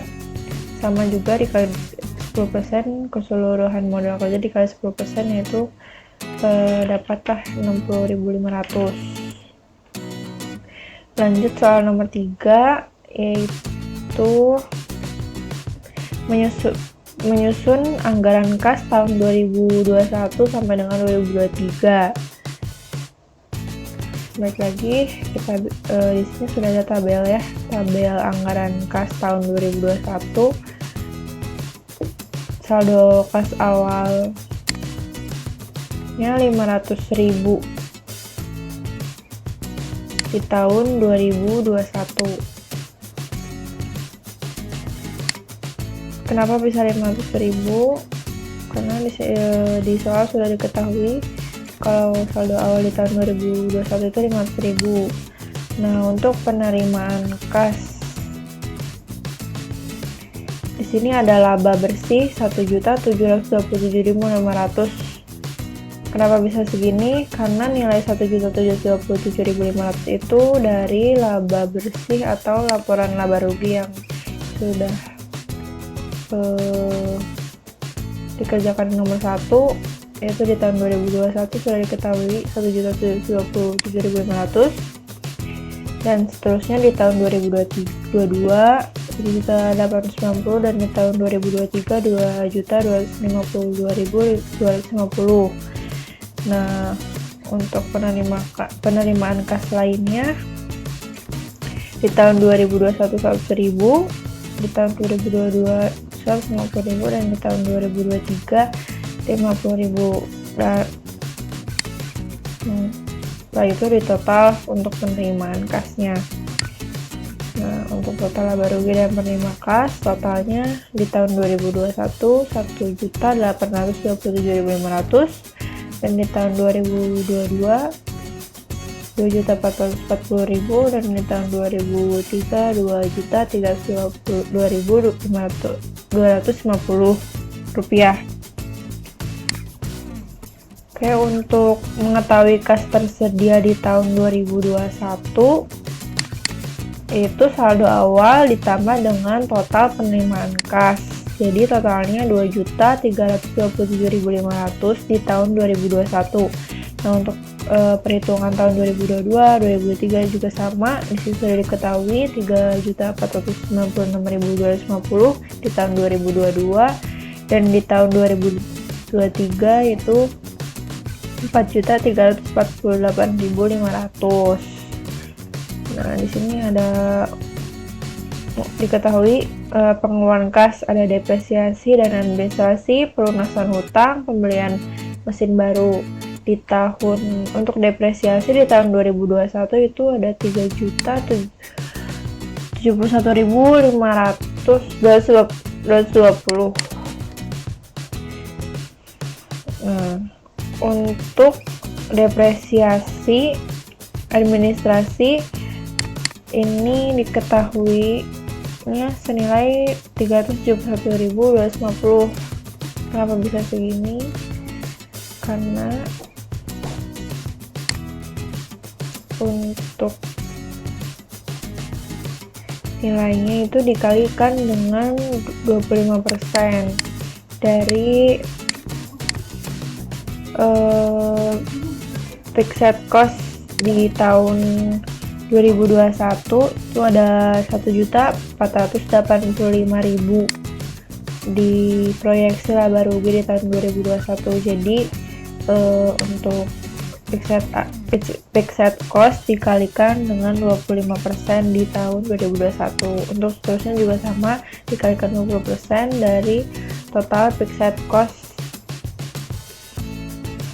S5: sama juga dikali 10%, keseluruhan modal kerja dikali 10%, yaitu dapatlah Rp60.500. Lanjut soal nomor 3, yaitu menyusun anggaran kas tahun 2021 sampai dengan 2023. Baik lagi, kita di sini sudah ada tabel ya, tabel anggaran kas tahun 2021. Saldo kas awalnya Rp500.000 di tahun 2021. Kenapa bisa Rp500.000? Karena di soal sudah diketahui kalau saldo awal di tahun 2021 itu Rp500.000. Nah, untuk penerimaan kas di sini ada laba bersih Rp1.727.500. Kenapa bisa segini? Karena nilai Rp1.727.500 itu dari laba bersih atau laporan laba rugi yang sudah dikerjakan nomor 1, yaitu di tahun 2021 sudah diketahui Rp1.727.500, dan seterusnya di tahun 2022 Rp1.890, dan di tahun 2023 Rp2.252.250. Nah, untuk penerimaan kas lainnya di tahun 2021 Rp100.000, di tahun 2022 Rp150.000, dan di tahun 2023 Rp50.000. Setelah itu di total untuk penerimaan kasnya. Nah, untuk total laba rugi dan penerimaan kas totalnya di tahun 2021 Rp1.827.500, dan di tahun 2022 Rp2.440.000, dan di tahun 2023 Rp2.322.250. Oke, untuk mengetahui kas tersedia di tahun 2021 itu saldo awal ditambah dengan total penerimaan kas. Jadi totalnya Rp2.327.500 di tahun 2021. Nah, untuk perhitungan tahun 2022, 2023 juga sama. Di sini sudah diketahui Rp3.496.250 di tahun 2022, dan di tahun 2023 itu Rp4.348.500. Nah, di sini ada diketahui pengeluaran kas ada depresiasi dan administrasi, pelunasan hutang, pembelian mesin baru. Di tahun untuk depresiasi di tahun 2021 itu ada 3.071.520. Nah, untuk depresiasi administrasi ini diketahuinya senilai 371.250. Kenapa bisa segini? Karena untuk nilainya itu dikalikan dengan 25% dari fixed cost di tahun 2021 itu ada 1.485.000 di proyeksi laba rugi di tahun 2021. Jadi untuk fixed cost dikalikan dengan 25% di tahun 2021. Untuk seterusnya juga sama, dikalikan 20% dari total fixed cost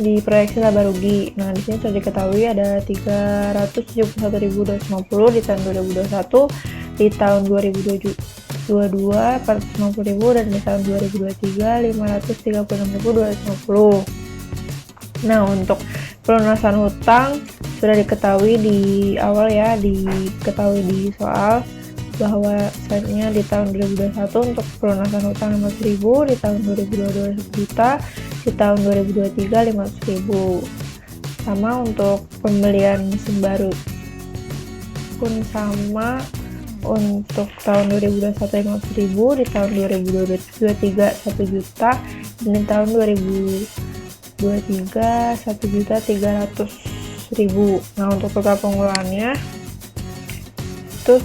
S5: di proyeksi laba rugi. Nah, di sini sudah diketahui ada 371.250 di tahun 2021, di tahun 2022 450.000 dan di tahun 2023 536.250. Nah, untuk pelunasan hutang sudah diketahui di awal ya, diketahui di soal bahwa selanjutnya di tahun 2021 untuk pelunasan hutang 500.000, di tahun 2022 1 juta, di tahun 2023 500.000. Sama untuk pembelian mesin baru pun sama, untuk tahun 2021 500.000, di tahun 2023 1 juta, dan di tahun 2023 1.300.000. Nah, untuk total pengeluarannya itu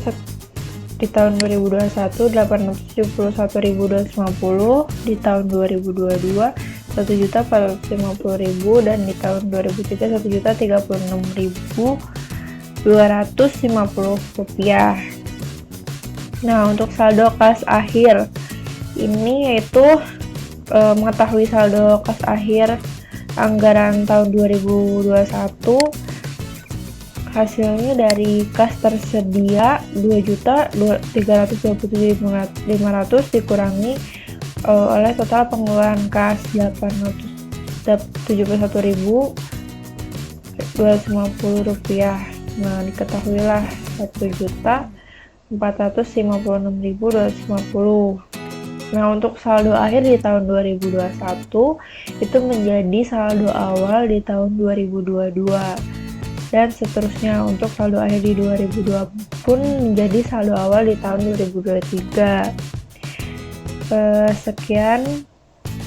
S5: di tahun 2021 871.250, di tahun 2022 1.450.000, dan di tahun 2003 1.036.250 rupiah. Nah, untuk saldo kas akhir ini yaitu mengetahui saldo kas akhir anggaran tahun 2021. Hasilnya dari kas tersedia 2.327.500 dikurangi oleh total pengeluaran kas 871.250 rupiah. Nah, diketahuilah 1.456.250. Nah, untuk saldo akhir di tahun 2021 itu menjadi saldo awal di tahun 2022. Dan seterusnya untuk saldo akhir di 2020 pun menjadi saldo awal di tahun 2023. Sekian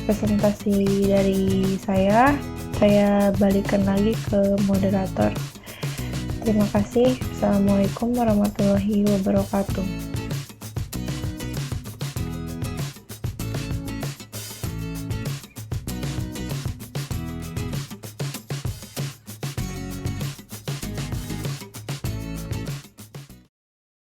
S5: presentasi dari saya balikan lagi ke moderator. Terima kasih. Assalamualaikum warahmatullahi wabarakatuh.